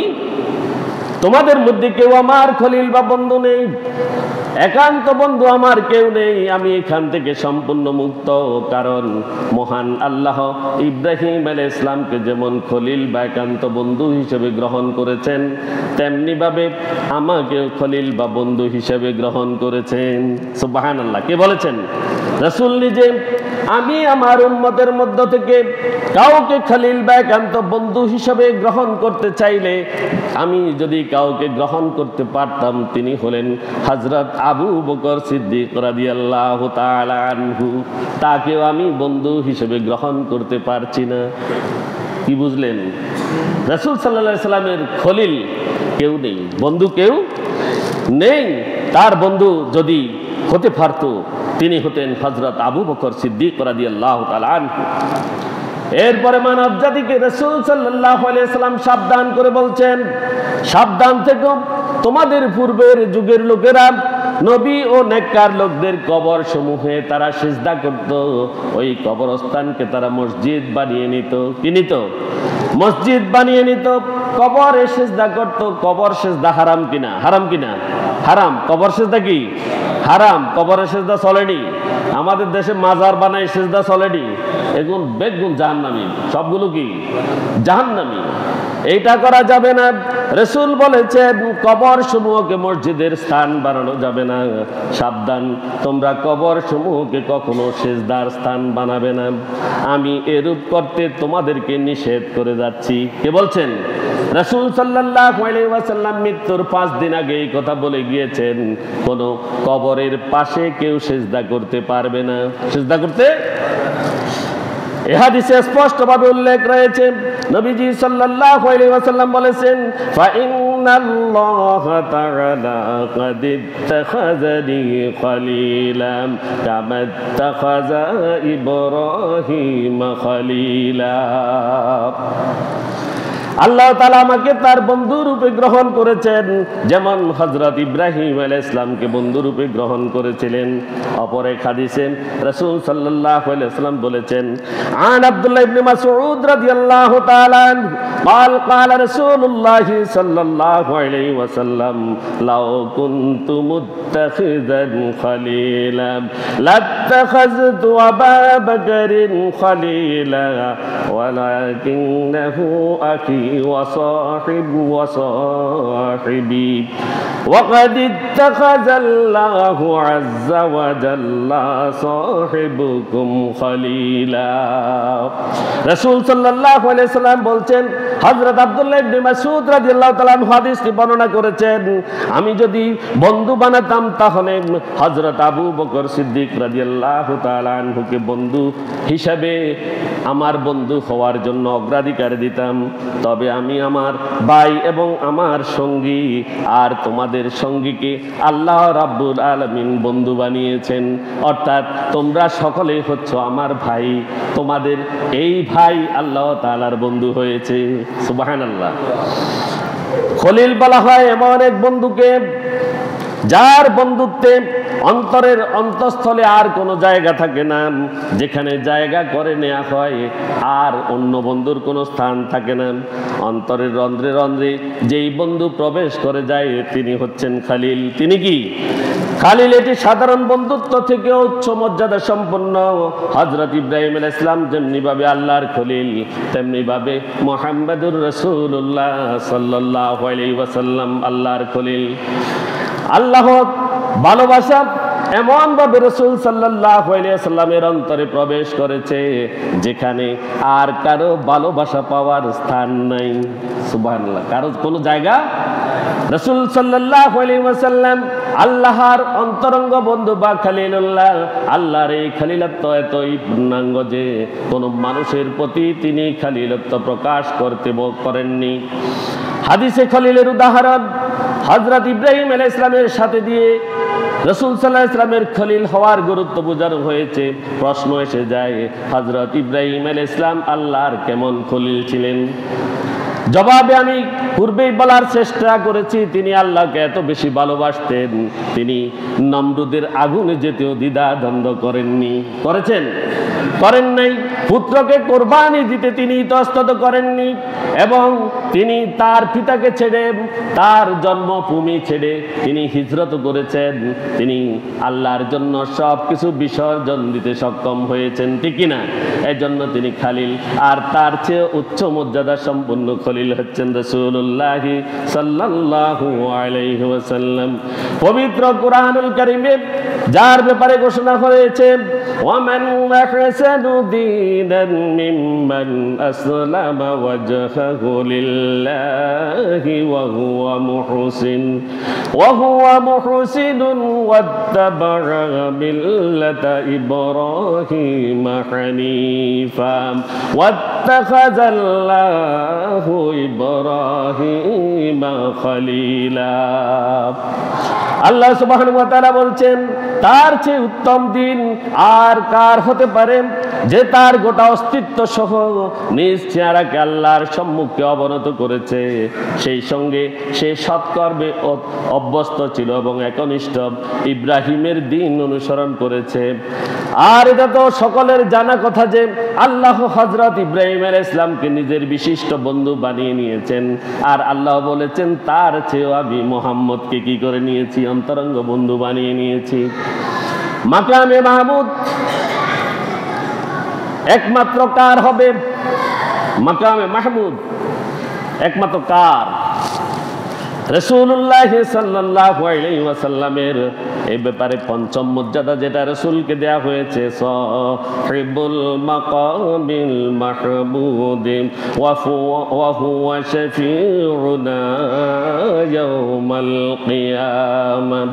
S1: তোমাদের মধ্যে কেউ আমার খলিল বা বন্ধু নেই, একান্ত বন্ধু আমার কেউ নেই। আমি এখান থেকে সম্পূর্ণ মুক্ত, কারণ মহান আল্লাহ ইব্রাহিম আলাইহিস ইসলামকে যেমন খলিল বা একান্ত বন্ধু হিসেবে গ্রহণ করেছেন, তেমনি ভাবে আমাকে খলিল বা বন্ধু হিসেবে গ্রহণ করেছেন। সুবহানাল্লাহ। কে বলেছেন? রাসূল নিজে। আমি আমার উম্মতের মধ্য থেকে কাউকে খলিল বা একান্ত বন্ধু হিসেবে গ্রহণ করতে চাইলে, আমি যদি কাউকে গ্রহণ করতে পারতাম, তিনি হলেন হযরত আবু বকর সিদ্দিক রাদিয়াল্লাহু তাআলা আনহু। তাকেও আমি বন্ধু হিসেবে গ্রহণ করতে পারছি না। কি বুঝলেন? রাসূল সাল্লাল্লাহু আলাইহি সাল্লামের খলিল কেউ নেই, বন্ধু কেউ নেই। তার বন্ধু যদি হতে পারতো, তিনি হতেন হযরত আবু বকর সিদ্দিক রাদিয়াল্লাহু তাআলা আনহু। এরপরে মানব জাতিকে রাসূল সাল্লাল্লাহু আলাইহি সাল্লাম সাবধান করে বলছেন, সাবধান থেকো, তোমাদের পূর্বের যুগের লোকেরা নবী ও নেককার লোকদের কবর সমূহে তারা সিজদা করত। ওই কবরস্থানকে তারা মসজিদ বানিয়ে নিত। কি নিত? মসজিদ বানিয়ে নিত, কবরে সিজদা করত। কবর সিজদা হারাম কিনা? হারাম কিনা? হারাম। কবর সিজদা কি? হারাম। কবরের সিজদা চলেনি। আমাদের দেশে মাজার বানায় সিজদা চলেনি। এগুলো বেগুন জাহান্নামী, সবগুলো কি জাহান্নামী। এইটা করা যাবে না। রাসূল বলেছেন কবর সমূহকে মসজিদের স্থান বানানো যাবে না। সাবধান, তোমরা কবর সমূহকে কখনো সিজদার স্থান বানাবে না। আমি এরূপ করতে তোমাদেরকে নিষেধ করে যাচ্ছি। কে বলছেন? রাসূল সাল্লাল্লাহু আলাইহি ওয়াসাল্লাম মৃত্যুর 5 দিন আগে এই কথা বলে গিয়েছেন, কোন কবরের পাশে কেউ সিজদা করতে পারবে না। সিজদা করতে এই হাদিসে স্পষ্টভাবে উল্লেখ রয়েছে। নবীজি সাল্লাল্লাহু আলাইহি ওয়াসাল্লাম বলেছেন, ফা ইন্নাল্লাহা তাআলা ক্বাদ ইত্তাখাযানি খলিলাম কামা ইত্তাখাযা ইব্রাহিম খলিলা। আল্লাহ তাআলা আমাকে তার বন্ধু রূপে গ্রহণ করেছেন, যেমন হযরত ইব্রাহিম আলাইহিস সালামকে বন্ধু রূপে গ্রহণ করেছিলেন। অপর এক হাদিসে রাসূল সাল্লাল্লাহু আলাইহি ওয়াসাল্লাম বলেছেন, আন আব্দুল্লাহ ইবনে মাসউদ রাদিয়াল্লাহু তাআলা আনহু قال قال رسول الله صلى الله عليه وسلم لو كنت متخذا خليلا لاتخذت أبا بكر خليلا ولكنه أخي وصاحبي وقد اتخذ الله عز وجل صاحبكم خليلا। রাসূল সাল্লাল্লাহু আলাইহি ওয়াসাল্লাম বলছেন, হযরত আব্দুল্লাহ ইবনে মাসউদ রাদিয়াল্লাহু তাআলা আনহু হাদিসটি বর্ণনা করেছেন, আমি যদি বন্ধু বানাতাম তাহলে হযরত আবু বকর সিদ্দিক রাদিয়াল্লাহু তাআলা আনহুকে বন্ধু হিসাবে আমার বন্ধু হওয়ার জন্য অগ্রাধিকার দিতাম। তবে আমি আমার ভাই এবং আমার সঙ্গী আর তোমাদের সঙ্গীকে আল্লাহ রাব্বুল আলামিন বন্ধু বানিয়েছেন। অর্থাৎ তোমরা সকলেই হচ্ছ আমার ভাই, তোমাদের এই ভাই আল্লাহ তাআলার বন্ধু হয়েছে। সুবহানাল্লাহ। খলিল বলা হয় এমন এক বন্ধুকে যার বন্ধুত্বে অন্তরের অন্তঃস্থলে আর কোনো জায়গা থাকে না, যেখানে জায়গা করে নেওয়া হয় আর অন্য বন্ধুর কোনো স্থান থাকে না। অন্তরের রন্ধ্রে রন্ধ্রে যেই বন্ধু প্রবেশ করে যায় তিনি হচ্ছেন খালিল। তিনি কি? খালিল। এটি সাধারণ বন্ধুত্ব থেকে উচ্চ মর্যাদা সম্পন্ন। হযরত ইব্রাহিম আলাইহিস সালাম যেমনি ভাবে আল্লাহর খলিল, তেমনি ভাবে মুহাম্মদুর রাসূলুল্লাহ সাল্লাল্লাহু আলাইহি ওয়াসাল্লাম আল্লাহর খলিল। আল্লাহ ভালোবাসা এমন ভাবে রাসূল সাল্লাল্লাহু আলাইহি ওয়াসাল্লামের অন্তরে প্রবেশ করেছে যেখানে আর কারো ভালোবাসা পাওয়ার স্থান নাই। সুবহানাল্লাহ। কারো কোনো জায়গা। রাসূল সাল্লাল্লাহু আলাইহি ওয়াসাল্লাম আল্লাহর অন্তরঙ্গ বন্ধু বা খলিলুল্লাহ। আল্লাহর এই খলিলত্ব এতই পূর্ণাঙ্গ যে কোনো মানুষের প্রতি তিনি খলিলত্ব প্রকাশ করতে করেননি। হাদিসে খলিলের উদাহরণ হযরত ইব্রাহিম আলাইহিস সালামের সাথে দিয়ে রাসূল সাল্লাল্লাহু আলাইহি ওয়াসাল্লামের খলিল হওয়ার গুরুত্ব বোঝানো হয়েছে। প্রশ্ন এসে যায়, হযরত ইব্রাহিম আলাইহিস সালাম আল্লাহর কেমন খলিল ছিলেন? জবাবে আমি পূর্বেই বলার চেষ্টা করেছি, তিনি আল্লাহকে এত বেশি ভালোবাসতেন, তিনি নমরুদের আগুনে যেতেও দ্বিধা দ্বন্দ্ব করেননি। করেছেন? করেন নাই, পুত্রকে কোরবানি দিতে তিনি ইতস্তত করেননি, এবং তিনি তার পিতাকে ছেড়ে, তার জন্মভূমি ছেড়ে তিনি হিজরত করেছেন। তিনি আল্লাহর জন্য সব কিছু বিসর্জন দিতে সক্ষম হয়েছেন, ঠিক কিনা? এই জন্য তিনি খালিল। আর তার চেয়ে উচ্চ মর্যাদা সম্পন্ন খলিল হচ্ছেন রাসূলুল্লাহ সাল্লাল্লাহু আলাইহি ওয়াসাল্লাম। পবিত্র কুরআনুল কারীমে যার ব্যাপারে ঘোষণা হয়েছে, ওয়ামান আহসানু দীনান মিম্মান আসলামা ওয়াজহাহু লিল্লাহি ওয়া হুয়া মুহসিনুন ওয়াত্তাবা'a মিল্লাতা ইব্রাহিমা হানিফা ওয়াত্তাখাযাল্লাহু ইব্রাহিমা খলিলা। আল্লাহ সুবহানাহু ওয়া তাআলা বলছেন, তার চেয়ে উত্তম দিন আর কার হতে পারে, যে তার গোটা অস্তিত্ব সহ নিজ চেহারাকে আল্লাহর সম্মুখে অবনত করেছে, সেই সঙ্গে সে সৎকর্মে অভ্যস্ত ছিল এবং একনিষ্ঠ ইব্রাহিমের দিন অনুসরণ করেছে। আর এটা তো সকলের জানা কথা যে আল্লাহ হযরত ইব্রাহিম আলাইহিস সালামকে নিজের বিশিষ্ট বন্ধু বানিয়ে নিয়েছেন। আর আল্লাহ বলেছেন, তার চেয়েও আমি মুহাম্মদকে কি করে নিয়েছি, অন্তরঙ্গ বন্ধু বানিয়ে নিয়েছি। মাকামে মাহমুদ একমাত্র কার হবে? মাকামে মাহমুদ একমাত্র কার? রাসূলুল্লাহ সাল্লাল্লাহু আলাইহি ওয়াসাল্লামের এই ব্যাপারে পঞ্চম মর্যাদা যেটা রাসূলকে দেয়া হয়েছে, সাহিবুল মাকামিল মাহমুদ ওয়া হুয়া শাফিউনা ইয়াউমাল কিয়ামাহ।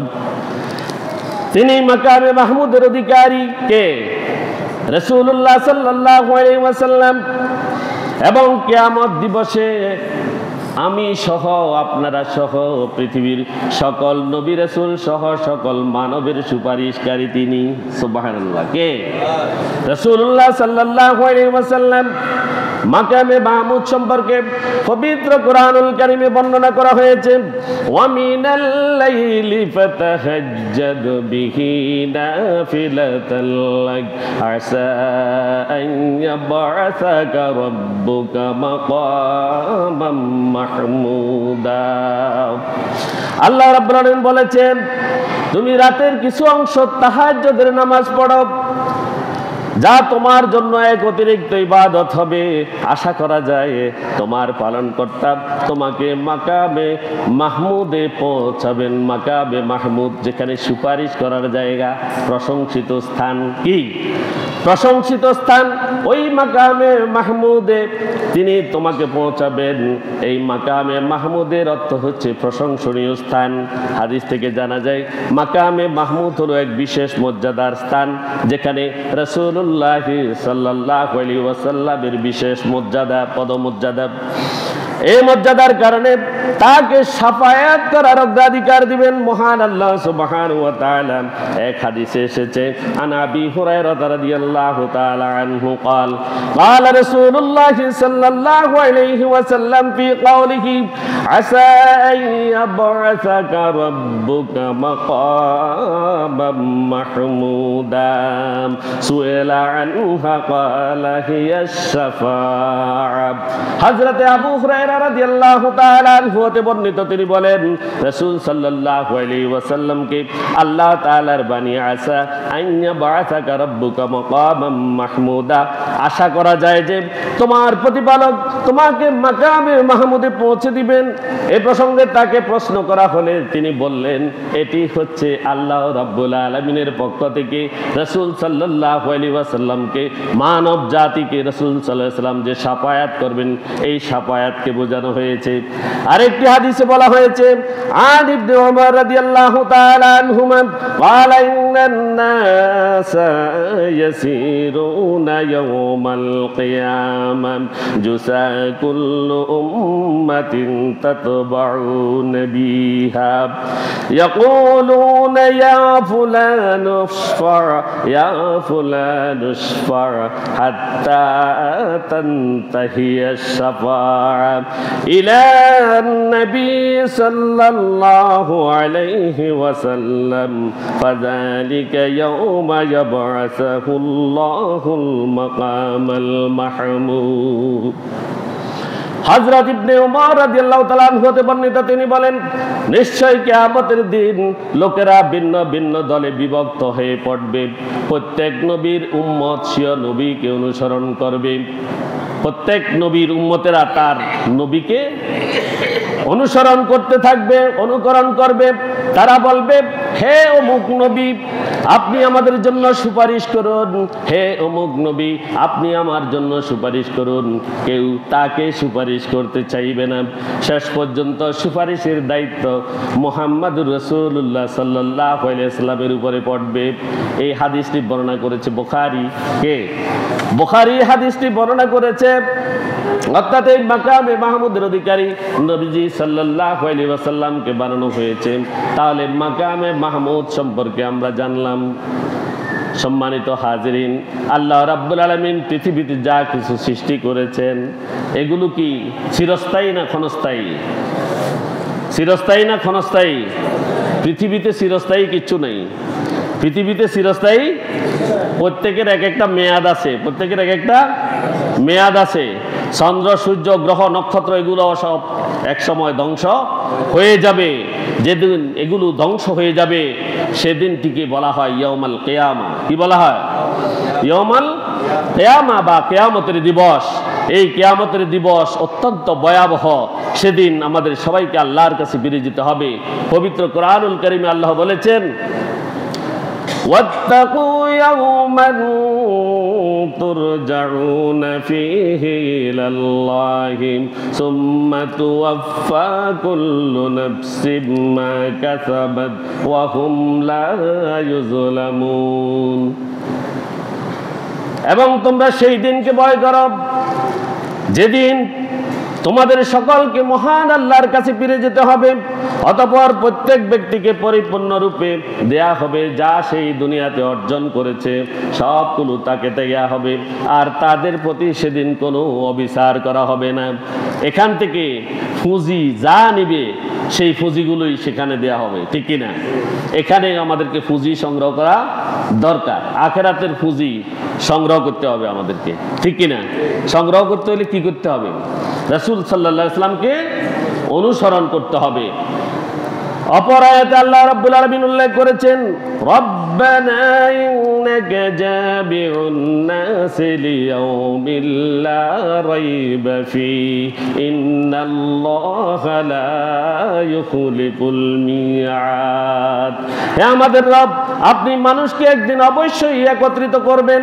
S1: তিনি মাকামে মাহমুদের অধিকারী কে? রাসূলুল্লাহ সাল্লাল্লাহু আলাইহি ওয়াসাল্লাম। এবং কিয়ামত দিবসে আমি সহ, আপনারা সহ, পৃথিবীর সকল নবী রাসূল সহ সকল মানবের সুপারিশকারী তিনি। সুবহানাল্লাহ। কে? রাসূলুল্লাহ সাল্লাল্লাহু আলাইহি ওয়াসাল্লাম। মাকামে মাহমুদ সম্পর্কে পবিত্র কুরআনুল কারীমে বর্ণনা করা হয়েছে, ওয়া মিনাল লাইলি ফাতাহাজ্জাদ বিহি নাফিলাতাল লাক আসা আন ইয়াবআসাকা রাব্বুকা মাকামাম মাহমুদা। আল্লাহ রাব্বুল আলামিন বলেছেন, তুমি রাতের কিছু অংশ তাহাজ্জুদের নামাজ পড়ো, যা তোমার জন্য এক অতিরিক্ত ইবাদত হবে। আশা করা যায় তোমার পালনকর্তা তোমাকে মাকামে মাহমুদে পৌঁছাবেন। মাকামে মাহমুদ যেখানে সুপারিশ করার জায়গা, প্রশংসিত স্থান। কি প্রশংসিত স্থান? ওই মাকামে মাহমুদে তিনি তোমাকে পৌঁছাবেন। এই মাকামে মাহমুদের অর্থ হচ্ছে প্রশংসনীয় স্থান। হাদিস থেকে জানা যায় মাকামে মাহমুদ হলো এক বিশেষ মর্যাদার স্থান, যেখানে রাসূলুল্লাহ সাল্লাল্লাহু আলাইহি ওয়াসাল্লামের বিশেষ মর্যাদা, পদমর্যাদা। এই মর্যাদার কারণে তাকে শাফায়াত করার অগ্রাধিকার দিবেন মহান আল্লাহ সুবহানাহু ওয়া তাআলা। এক হাদিসে এসেছে, আন আবি হুরায়রা রাদিয়াল্লাহু তাআলা আনহু قال قال رسول الله صلى الله عليه وسلم في قوله عسى أن يبعثك ربك مقاما محمودا سئل عنها قال هي الشفاعة। হযরত আবু হুরায়রা রাদিয়াল্লাহু তাআলা আনহু হতে বর্ণিত, তিনি বলেন রাসূল সাল্লাল্লাহু আলাইহি ওয়াসাল্লামকে আল্লাহ তাআলার বাণী, আসা আইয়া বাআসাকা রাব্বুকা মাকামাম মাহমুদা, আশা করা যায় যে তোমার প্রতিপালক তোমাকে মাকামে মাহমুদে পৌঁছে দিবেন। এই প্রসঙ্গে তাকে প্রশ্ন করা হলে তিনি বললেন, এটি হচ্ছে আল্লাহ রাব্বুল আলামিনের পক্ষ থেকে রাসূল সাল্লাল্লাহু আলাইহি ওয়াসাল্লামকে, মানব জাতিকে রাসূল সাল্লাল্লাহু আলাইহি ওয়াসাল্লাম যে শাফায়াত করবেন, এই শাফায়াতকে বোঝানো হয়েছে। আরেকটি হাদিসে বলা হয়েছে, আন ইবনে উমর রাদিয়াল্লাহু তাআলা আনহুমা ক্বালা ইন্নান নাসা ইয়াসিরুনা ইয়াওমাল কিয়ামাহ জুসা কুল্লু উম্মাতিন তাতবাউ নবিহা ইয়াকুলুন يا فلان اشفع يا فلان اشفع حتى تنتهي الشفاعة إلى النبي صلى الله عليه وسلم فذلك يوم يبعثه الله المقام المحمود। হযরত ইবনে উমর রাদিয়াল্লাহু তাআলা আনহু হতে বর্ণিত, তিনি বলেন, নিশ্চয় কিয়ামতের দিন লোকেরা ভিন্ন ভিন্ন দলে বিভক্ত হয়ে পড়বে। প্রত্যেক নবীর উম্মত স্বীয় নবীকে অনুসরণ করবে। প্রত্যেক নবীর উম্মতেরা তার নবীকে অনুসরণ করতে থাকবে, অনুকরণ করবে। তারা বলবে, হে অমুক নবী, আপনি আমাদের জন্য সুপারিশ করুন, হে অমুক নবী, আপনি আমার জন্য সুপারিশ করুন। কেউ তাকে সুপারিশ করতে চাইবে না। শেষ পর্যন্ত সুপারিশের দায়িত্ব মুহাম্মদুর রাসূলুল্লাহ সাল্লাল্লাহু আলাইহি ওয়াসাল্লামের উপরে পড়বে। এই হাদিসটি বর্ণনা করেছে বুখারী। কে? বুখারী হাদিসটি বর্ণনা করেছে। অর্থাৎ এই মাকামে মাহমুদের অধিকারী নবীজি সাল্লাল্লাহু আলাইহি ওয়াসাল্লামকে বানানো হয়েছে। তাহলে মাকামে মাহমুদ সম্পর্কে আমরা জানলাম। সম্মানিত হাজিরিন, আল্লাহ রাব্বুল আলামিন পৃথিবীতে যা কিছু সৃষ্টি করেছেন, এগুলো কি চিরস্থায়ী না ক্ষণস্থায়ী? চিরস্থায়ী না ক্ষণস্থায়ী? পৃথিবীতে চিরস্থায়ী কিচ্ছু নেই। পৃথিবীতে চিরস্থায়ী প্রত্যেকের এক একটা মেয়াদ আছে, প্রত্যেকের এক একটা মেয়াদ আছে। চন্দ্র, সূর্য, গ্রহ, নক্ষত্র এগুলো সব এক সময় ধ্বংস হয়ে যাবে। যেদিন এগুলো ধ্বংস হয়ে যাবে সেদিনটিকে বলা হয় ইয়াউমাল কিয়ামা। কি বলা হয়? ইয়াউমাল কিয়ামা বা কিয়ামতের দিবস। এই কিয়ামতের দিবস অত্যন্ত ভয়াবহ। সেদিন আমাদের সবাইকে আল্লাহর কাছে ফিরে যেতে হবে। পবিত্র কোরআনুল কারীমে আল্লাহ বলেছেন, واتقوا يوما ترجعون فيه إلى الله ثم توفى كل نفس ما كسبت وهم لا يظلمون। এবং তোমরা সেই দিনকে ভয় করো যেদিন তোমাদের সকলকে মহান আল্লাহর কাছে ফিরে যেতে হবে। অতঃপর প্রত্যেক ব্যক্তিকে পরিপূর্ণরূপে দেয়া হবে যা সেই দুনিয়াতে অর্জন করেছে, সবগুলো তাকে দেয়া হবে। আর তাদের প্রতি সেদিন কোনো অবিচার করা হবে না। এখান থেকে পুঁজি যা নিবে সেই পুঁজিগুলোই সেখানে দেয়া হবে, ঠিক কিনা? এখানে আমাদেরকে পুঁজি সংগ্রহ করা দরকার। আখিরাতের পুঁজি সংগ্রহ করতে হবে আমাদেরকে, ঠিক কিনা? সংগ্রহ করতে হলে কি করতে হবে? রাসূল সাল্লাল্লাহু আলাইহি ওয়াসাল্লামকে অনুসরণ করতে হবে। অপর আয়াতে আল্লাহ রাব্বুল আলামিন উল্লেখ করেছেন, রব্বানা ইন্নাকা জামিউন নাসি লিয়াউমিল লা রাইবা ফি ইন্নাল্লাহা লা ইউখলিফুল মিয়াদ। হে আমাদের রব, আপনি মানুষকে একদিন অবশ্যই একত্রিত করবেন,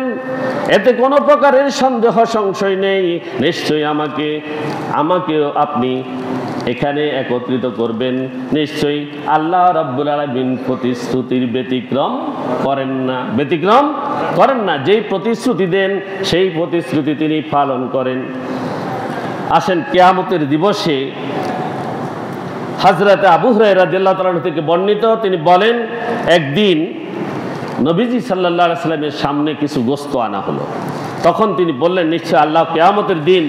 S1: এতে কোনো প্রকারের সন্দেহ সংশয় নেই। নিশ্চয়ই আমাকেও আপনি এখানে একত্রিত করবেন। নিশ্চয়ই আল্লাহ রাব্বুল আলামিন প্রতিশ্রুতির ব্যতিক্রম করেন না, ব্যতিক্রম করেন না। যেই প্রতিশ্রুতি দেন সেই প্রতিশ্রুতি তিনি পালন করেন। আসেন, কিয়ামতের দিবসে হযরত আবু হুরায়রা রাদিয়াল্লাহু তাআলা থেকে বর্ণিত, তিনি বলেন, একদিন নবীজি সাল্লাল্লাহু আলাইহি ওয়াসাল্লামের সামনে কিছু গোশত আনা হলো। তখন তিনি বললেন, নিশ্চয় আল্লাহ কিয়ামতের দিন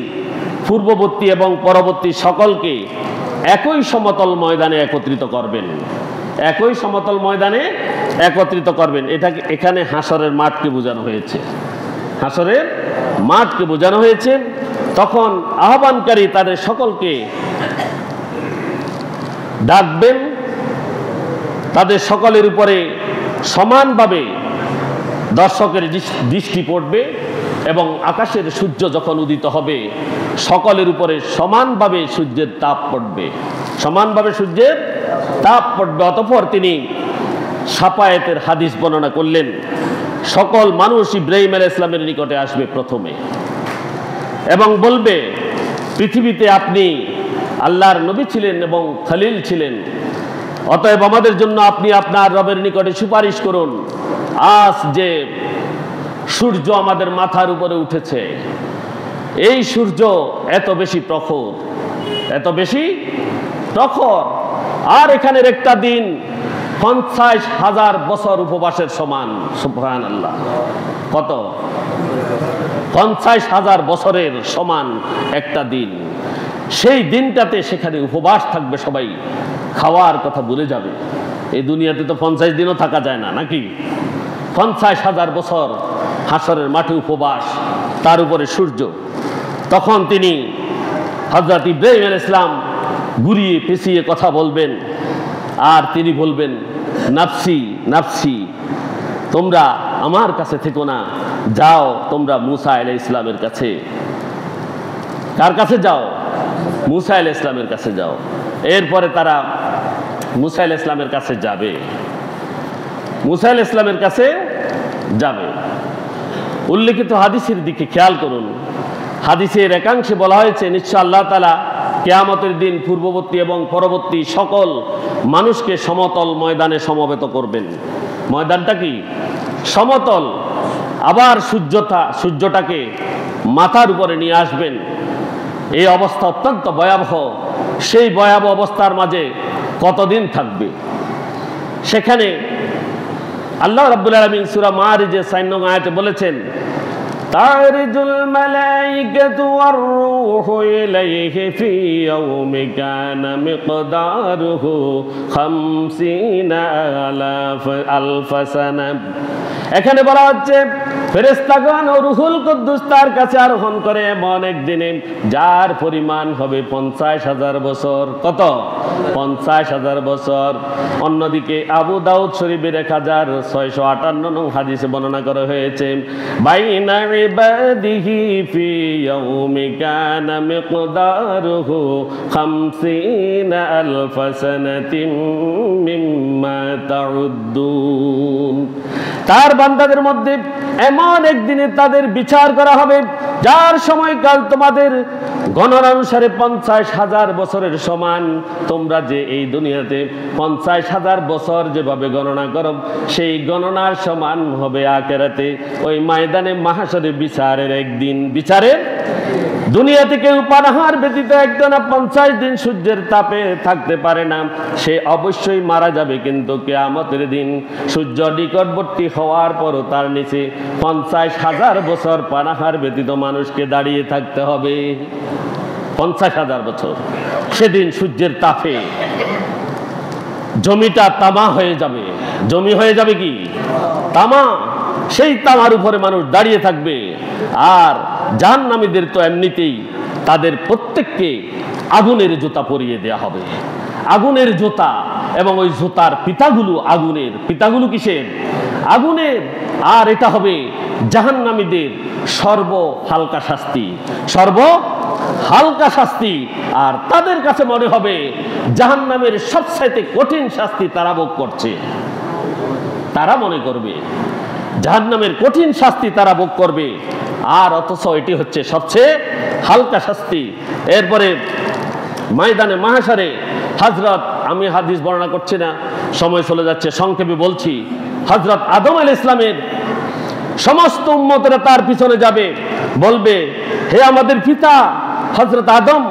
S1: পূর্ববর্তী এবং পরবর্তী সকলকে একই সমতল ময়দানে একত্রিত করবেন। একই সমতল ময়দানে একত্রিত করবেন। এখানে হাসরের মাঠকে বোঝানো হয়েছে, হাসরের মাঠকে বোঝানো হয়েছে। তখন আহ্বানকারী তাদের সকলকে ডাকবেন, তাদের সকলের উপরে সমানভাবে দর্শকের দৃষ্টি পড়বে এবং আকাশের সূর্য যখন উদিত হবে সকলের উপরে সমানভাবে সূর্যের তাপ পড়বে, সমানভাবে সূর্যের তাপ পড়বে। অতঃপর তিনি শাফায়েতের হাদিস বর্ণনা করলেন, সকল মানুষ ইব্রাহিম আলাইহিস সালামের নিকটে আসবে প্রথমে এবং বলবে, পৃথিবীতে আপনি আল্লাহর নবী ছিলেন এবং খলিল ছিলেন, অতএব আমাদের জন্য আপনি আপনার রবের নিকটে সুপারিশ করুন। আজ যে সূর্য আমাদের মাথার উপরে উঠেছে, এই সূর্য এত বেশি প্রখর, এত বেশি প্রখর, আর এখানের একটা দিন 50,000 বছর উপবাসের সমান। সুবহানাল্লাহ। কত? 50,000 বছরের সমান একটা দিন। সেই দিনটাতে সেখানে উপবাস থাকবে সবাই, খাওয়ার কথা ভুলে যাবে। এই দুনিয়াতে তো 50 দিনও থাকা যায় না, নাকি? 50,000 বছর হাসরের মাঠে উপবাস, তার উপরে সূর্য। তখন তিনি হযরত ইব্রাহিম আলাইহিস সালাম ঘুরিয়ে পেঁচিয়ে কথা বলবেন, আর তিনি বলবেন, নাফসি নাফসি, তোমরা আমার কাছে থেকো না, যাও তোমরা মূসা আলাইহিস সালামের কাছে। কার কাছে যাও? মূসা আলাইহিস সালামের কাছে যাও। এরপরে তারা মূসা আলাইহিস সালামের কাছে যাবে। মূসা আলাইহিস সালামের কাছে যাবে। উল্লেখিত হাদিসের দিকে খেয়াল করুন। হাদিসের একাংশে বলা হয়েছে, নিশ্চয় আল্লাহ তাআলা কিয়ামতের দিন পূর্ববর্তী এবং পরবর্তী সকল মানুষকে সমতল ময়দানে সমবেত করবেন। ময়দানটা কি? সমতল। আবার সূর্যটাকে মাথার উপরে নিয়ে আসবেন। এই অবস্থা অত্যন্ত ভয়াবহ। সেই ভয়াবহ অবস্থার মাঝে কতদিন থাকবে? সেখানে আল্লাহ রাব্বুল আলামিন সূরা মারিজের 4 নং আয়াতে বলেছেন, তারিজুল মালাইকাতু ওয়ার রূহু ইলাইহি ফি ইয়াউমিন কানা মিকদারুহু 50,000 সানা। এখানে বলা হচ্ছে ফেরেশতাগণ ও রূহুল কুদ্দুস তার কাছে আরোহণ করে এমন এক দিনে যার পরিমাণ হবে 50,000 বছর। কত? 50,000 বছর। অন্যদিকে আবু দাউদ শরীফের 1658 নং হাদিসে বর্ণনা করা হয়েছে, বাইনা ইবাদিহি ফি ইয়াউমিন কানা মিকদারুহু 50,000 সানাতিন মিম্মা তাউদ্দুন। তার বান্দাদের মধ্যে এমন একদিনে তাদের বিচার করা হবে যার সময়কাল তোমাদের গণনা অনুসারে 50,000 বছরের সমান। তোমরা যে এই দুনিয়াতে 50,000 বছর যেভাবে গণনা করো, সেই গণনার সমান হবে আখিরাতে ওই ময়দানে মাহশরে বিচারের একদিন। বিচারের দুনিয়াতে কেউ পানাহার ব্যতীত একটানা 50 দিন সূর্যের তাপে থাকতে পারে না, সে অবশ্যই মারা যাবে। কিন্তু কিয়ামতের দিন সূর্য নিকটবর্তী হওয়ার পরও তার নিচে 50,000 বছর পানাহার ব্যতীত মানুষকে দাঁড়িয়ে থাকতে হবে। 50,000 বছর। সেদিন সূর্যের তাপে জমিটা তামা হয়ে যাবে। জমি হয়ে যাবে কি? তামা। সেই তামার উপরে মানুষ দাঁড়িয়ে থাকবে। আর জাহান্নামীদের তো এমনিতেই তাদের প্রত্যেককে আগুনের জুতা পরিয়ে দেয়া হবে। আগুনের জুতা, এবং ওই জুতার পিতাগুলো আগুনের। পিতাগুলো কিসের? আগুনের। আর এটা হবে জাহান্নামীদের সর্ব হালকা শাস্তি। সর্ব হালকা শাস্তি। আর তাদের কাছে মনে হবে জাহান্নামের সবচাইতে কঠিন শাস্তি তারা ভোগ করছে। তারা মনে করবে জাহান্নামের কঠিন শাস্তি তারা ভোগ করবে, আর অথচ এটি হচ্ছে সবচেয়ে হালকা শাস্তি। এরপরে ময়দানে মাহশরে হযরত, আমি হাদিস বর্ণনা করছি না, সময় চলে যাচ্ছে, সংক্ষেপে বলছি। হযরত আদম আলাইহিস সালামের সমস্ত উম্মতেরা তার পিছনে যাবে, বলবে, হে আমাদের পিতা হযরত আদম,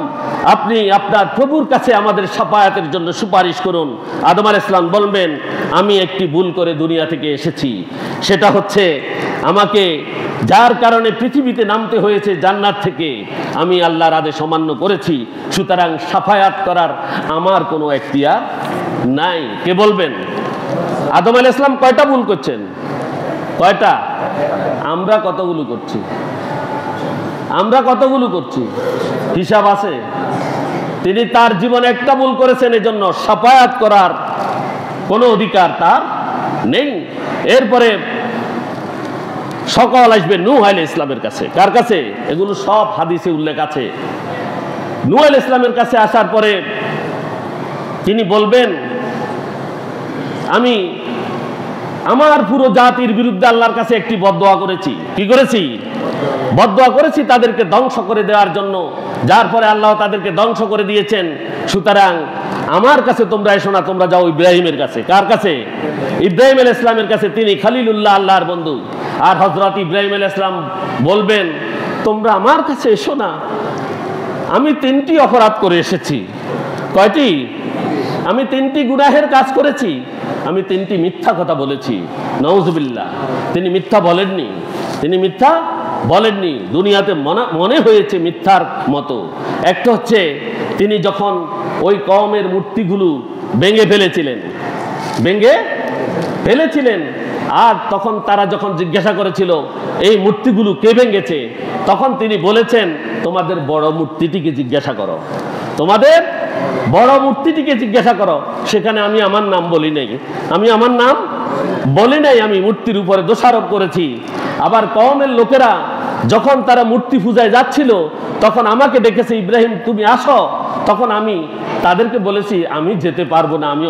S1: আপনি আপনার প্রভুর কাছে আমাদের শাফায়াতের জন্য সুপারিশ করুন। আদম আলাইহিস সালাম বলবেন, আমি একটি ভুল করে দুনিয়া থেকে এসেছি। সেটা হচ্ছে আমাকে যার কারণে পৃথিবীতে নামতে হয়েছে জান্নাত থেকে, আমি আল্লাহর আদেশ অমান্য করেছি। সুতরাং শাফায়াত করার আমার কোনো এখতিয়ার নাই। কে বলবেন? আদম আলাইহিস সালাম কয়টা ভুল করছেন? কয়টা? আমরা কতগুলো করছি? আমরা কতগুলো করছি? হিসাব আছে? তিনি তার জীবনে একটা ভুল করেছেন, এজন্য শাফায়াত করার কোনো অধিকার তার নেই। এরপরে সকল আসবে নূহ আলাইহিস সালামের কাছে। কার কাছে? এগুলো সব হাদিসে উল্লেখ আছে। নূহ আলাইহিস সালামের কাছে আসার পরে তিনি বলবেন, আমি আমার পুরো জাতির বিরুদ্ধে আল্লাহর কাছে একটি বদদোয়া করেছি। কি করেছি? বদদোয়া করেছি তাদেরকে ধ্বংস করে দেওয়ার জন্য, যার পরে আল্লাহ তাদেরকে ধ্বংস করে দিয়েছেন। সুতরাং আমার কাছে তোমরা এসো না, তোমরা যাও ইব্রাহিমের কাছে। কার কাছে? ইব্রাহিম আলাইহিস সালামের কাছে। তিনি খলিলুল্লাহ, আল্লাহর বন্ধু। আর হযরত ইব্রাহিম আলাইহিস সালাম বলবেন, তোমরা আমার কাছে এসো না, আমি 3টি অপরাধ করে এসেছি। কয়টি? আমি 3টি গুনাহের কাজ করেছি। আমি 3টি মিথ্যা কথা বলেছি। নাউজুবিল্লাহ, তিনি মিথ্যা বলেননি, তিনি মিথ্যা বলেননি, দুনিয়াতে মনে হয়েছে মিথ্যার মতো। একটা হচ্ছে তিনি যখন ওই কওমের মূর্তিগুলো ভেঙে ফেলেছিলেন, আর তখন তারা যখন জিজ্ঞাসা করেছিল এই মূর্তিগুলো কে ভেঙেছে, তখন তিনি বলেছেন তোমাদের বড় মূর্তিটিকে জিজ্ঞাসা করো, তোমাদের বড় মূর্তিটিকে জিজ্ঞাসা করো। সেখানে আমি আমার নাম বলি নাই, আমি মূর্তির উপরে দোষারোপ করেছি। আবার কওমের লোকেরা যখন তারা মূর্তি পূজায় যাচ্ছিল, তখন আমাকে ডেকেছে, ইব্রাহিম তুমি আসো। তখন আমি তাদেরকে বলেছি আমি যেতে পারবো না, আমি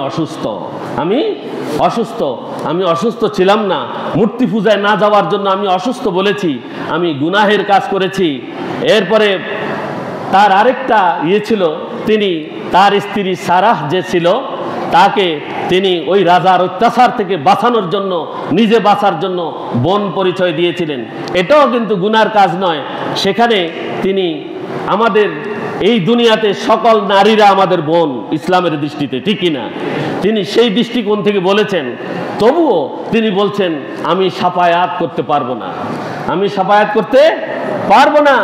S1: অসুস্থ ছিলাম না, মূর্তি পূজায় না যাওয়ার জন্য আমি অসুস্থ বলেছি, আমি গুনাহের কাজ করেছি। এরপরে তার আরেকটা ছিল, তিনি তার স্ত্রী সারাহ যে ছিল তাকে তিনি ওই রাজার অত্যাচার থেকে বাঁচানোর জন্য, নিজে বাঁচার জন্য বোন পরিচয় দিয়েছিলেন। এটাও কিন্তু গুনার কাজ নয়। সেখানে তিনি আমাদের এই দুনিয়াতে সকল নারীরা আমাদের বোন ইসলামের দৃষ্টিতে, ঠিক কিনা? তিনি সেই দৃষ্টিকোণ থেকে বলেছেন। তবুও তিনি বলছেন আমি সাফায়াত করতে পারবো না,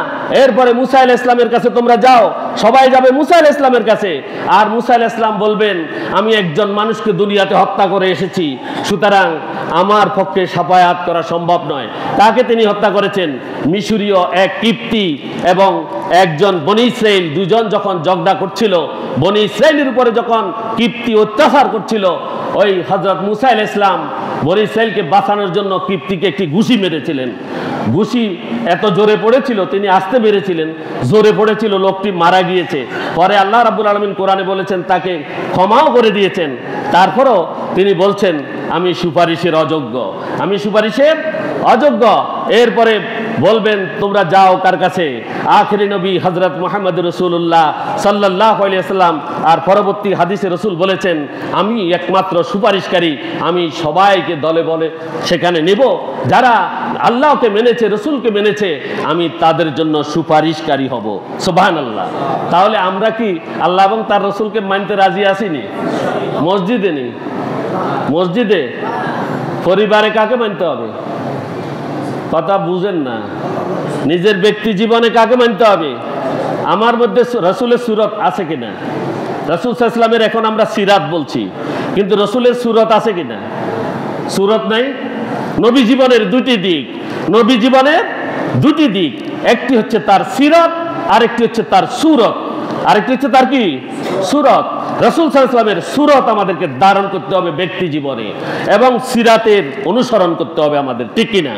S1: এরপরে মুসা আলাইহিস সালামের কাছে তোমরা যাও, সবাই যাবে মুসা আলাইহিস সালামের কাছে। আর মুসা আলাইহিস সালাম বলবেন আমি একজন মানুষকে দুনিয়াতে হত্যা করে এসেছি, সুতরাং আমার পক্ষে সাফায়াত করা সম্ভব নয়। তাকে তিনি হত্যা করেছেন। মিশরীয় এক কিপ্তি এবং একজন বনী ইসরাইল, দুজন যখন ঝগড়া করছিল, বনী ইসরাইলের উপরে যখন কিপ্তি অত্যাচার করছিল, ওই হযরত মুসা আলাইহিস সালাম বনী ইসরাইলকে বাঁচানোর জন্য কিপ্তিকে একটি ঘুষি মেরেছিলেন। ঘুষি এত জোরে পড়েছিল, তিনি আস্তে মেরেছিলেন, জোরে পড়েছিল, লোকটি মারা গিয়েছে। পরে আল্লাহ রাব্বুল আলামিন কোরআনে বলেছেন তাকে ক্ষমাও করে দিয়েছেন। তারপরও তিনি বলছেন আমি সুপারিশের অযোগ্য। এরপরে বলবেন তোমরা যাও কার কাছে? আখিরি নবী হযরত মুহাম্মদ রাসূলুল্লাহ সাল্লাল্লাহু আলাইহি ওয়াসাল্লাম। আর পরবর্তী হাদিসে রাসূল বলেছেন আমি একমাত্র সুপারিশকারী, আমি সবাইকে দলে বলে সেখানে নেব, যারা আল্লাহকে মেনেছে, রাসূলকে মেনেছে, আমি তাদের জন্য সুপারিশকারী হব। সুবহানাল্লাহ। তাহলে আমরা কি আল্লাহ এবং তার রাসূলকে মানতে রাজি আছিনি? মসজিদে পরিবারে কাকে মানতে হবে? কথা বুঝেন না। নিজের ব্যক্তি জীবনে কাকে মানতে হবে? আমার মধ্যে রাসূলের সুরত আছে কিনা? রাসূল সাল্লাল্লাহু আলাইহি ওয়াসাল্লামের এখন আমরা সিরাত বলছি, কিন্তু রাসূলের সুরত আছে কিনা? সুরত নাই। নবী জীবনের দুটি দিক, একটি হচ্ছে তার সিরাত, আরেকটি হচ্ছে তার সুরত, আরেকটি হচ্ছে তার কি? সুরত। রাসূল সাল্লাল্লাহু আলাইহি ওয়াসাল্লামের সুরত আমাদেরকে ধারণ করতে হবে ব্যক্তি জীবনে, এবং সিরাতের অনুসরণ করতে হবে আমাদের, ঠিক কিনা?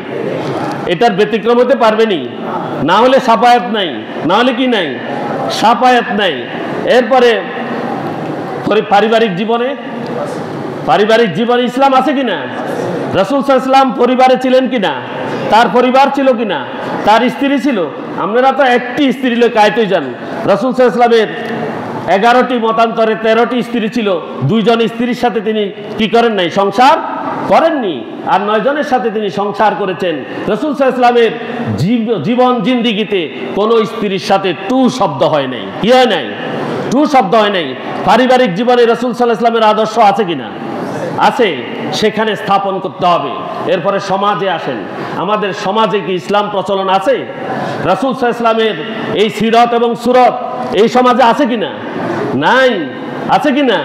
S1: এটার ব্যতিক্রম হতে পারবেনি, না হলে সাফায়াত নাই, না হলে কি নাই? সাফায়াত নাই। এরপরে পারিবারিক জীবনে ইসলাম আছে কিনা? রাসূল সাল্লাল্লাহু আলাইহি ওয়াসাল্লাম পরিবারে ছিলেন কিনা? তার পরিবার ছিল কিনা? তার স্ত্রী ছিল? আপনারা তো একটি স্ত্রী লোক আয়তই যান। রাসূল সাল্লাল্লাহু আলাইহি ওয়াসাল্লামের 11টি মতান্তরে 13টি স্ত্রী ছিল। 2 জন স্ত্রীর সাথে তিনি কি করেন নাই? সংসার করেননি। আর 9 জনের সাথে তিনি সংসার করেছেন। রাসূল সাল্লাল্লাহু আলাইহি ওয়াসাল্লামের জীবন জিন্দিগিতে কোনো স্ত্রীর সাথে টু শব্দ হয় নাই। কি হয় নাই? টু শব্দ হয় নাই। পারিবারিক জীবনে রাসূল সাল্লাল্লাহু আলাইহি ওয়াসাল্লামের আদর্শ আছে কিনা? আছে, সেখানে স্থাপন করতে হবে। এরপরে সমাজে আসেন, আমাদের সমাজে কি ইসলাম প্রচলন আছে? রাসূল সাল্লাল্লাহু আলাইহি ওয়াসাল্লামের এই সিরাত এবং সুরত এই সমাজে আছে কিনা? নাই। আছে কিনা?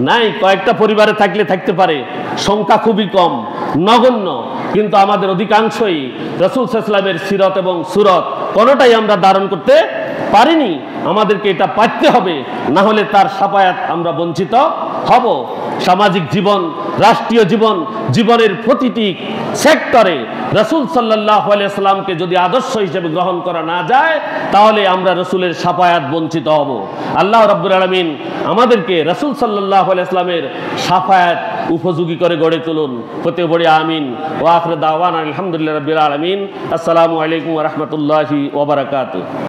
S1: নাই। কয়েকটা পরিবারে থাকতে পারে, সংখ্যা খুবই কম, নগণ্য, কিন্তু আমাদের অধিকাংশই রাসূল সাল্লাল্লাহু আলাইহি ওয়াসাল্লামের সিরাত এবং সুরত কোনোটাই আমরা ধারণ করতে পারিনি। আমাদেরকে এটা পারতে হবে, না হলে তার সাফায়াত আমরা বঞ্চিত হব। সামাজিক জীবন, রাষ্ট্রীয় জীবনের প্রতিটি সেক্টরে রাসূল সাল্লাল্লাহু আলাইহি ওয়াসাল্লামকে যদি আদর্শ হিসেবে গ্রহণ করা না যায়, তাহলে আমরা রাসূলের সাফায়াত বঞ্চিত হব। আল্লাহ রাব্বুল আলামিন আমাদেরকে রাসূল সাল্লাল্লাহু আলাইহি ওয়াসাল্লামের সাফায়াত উপযোগী করে গড়ে তুলুন। হতে বড়ি আমিন। ওয়া আখিরু দাওয়ানা আলহামদুলিল্লাহি রাব্বিল আলামিন। আসসালামু আলাইকুম ওয়া রাহমাতুল্লাহি ওয়া বারাকাতুহু।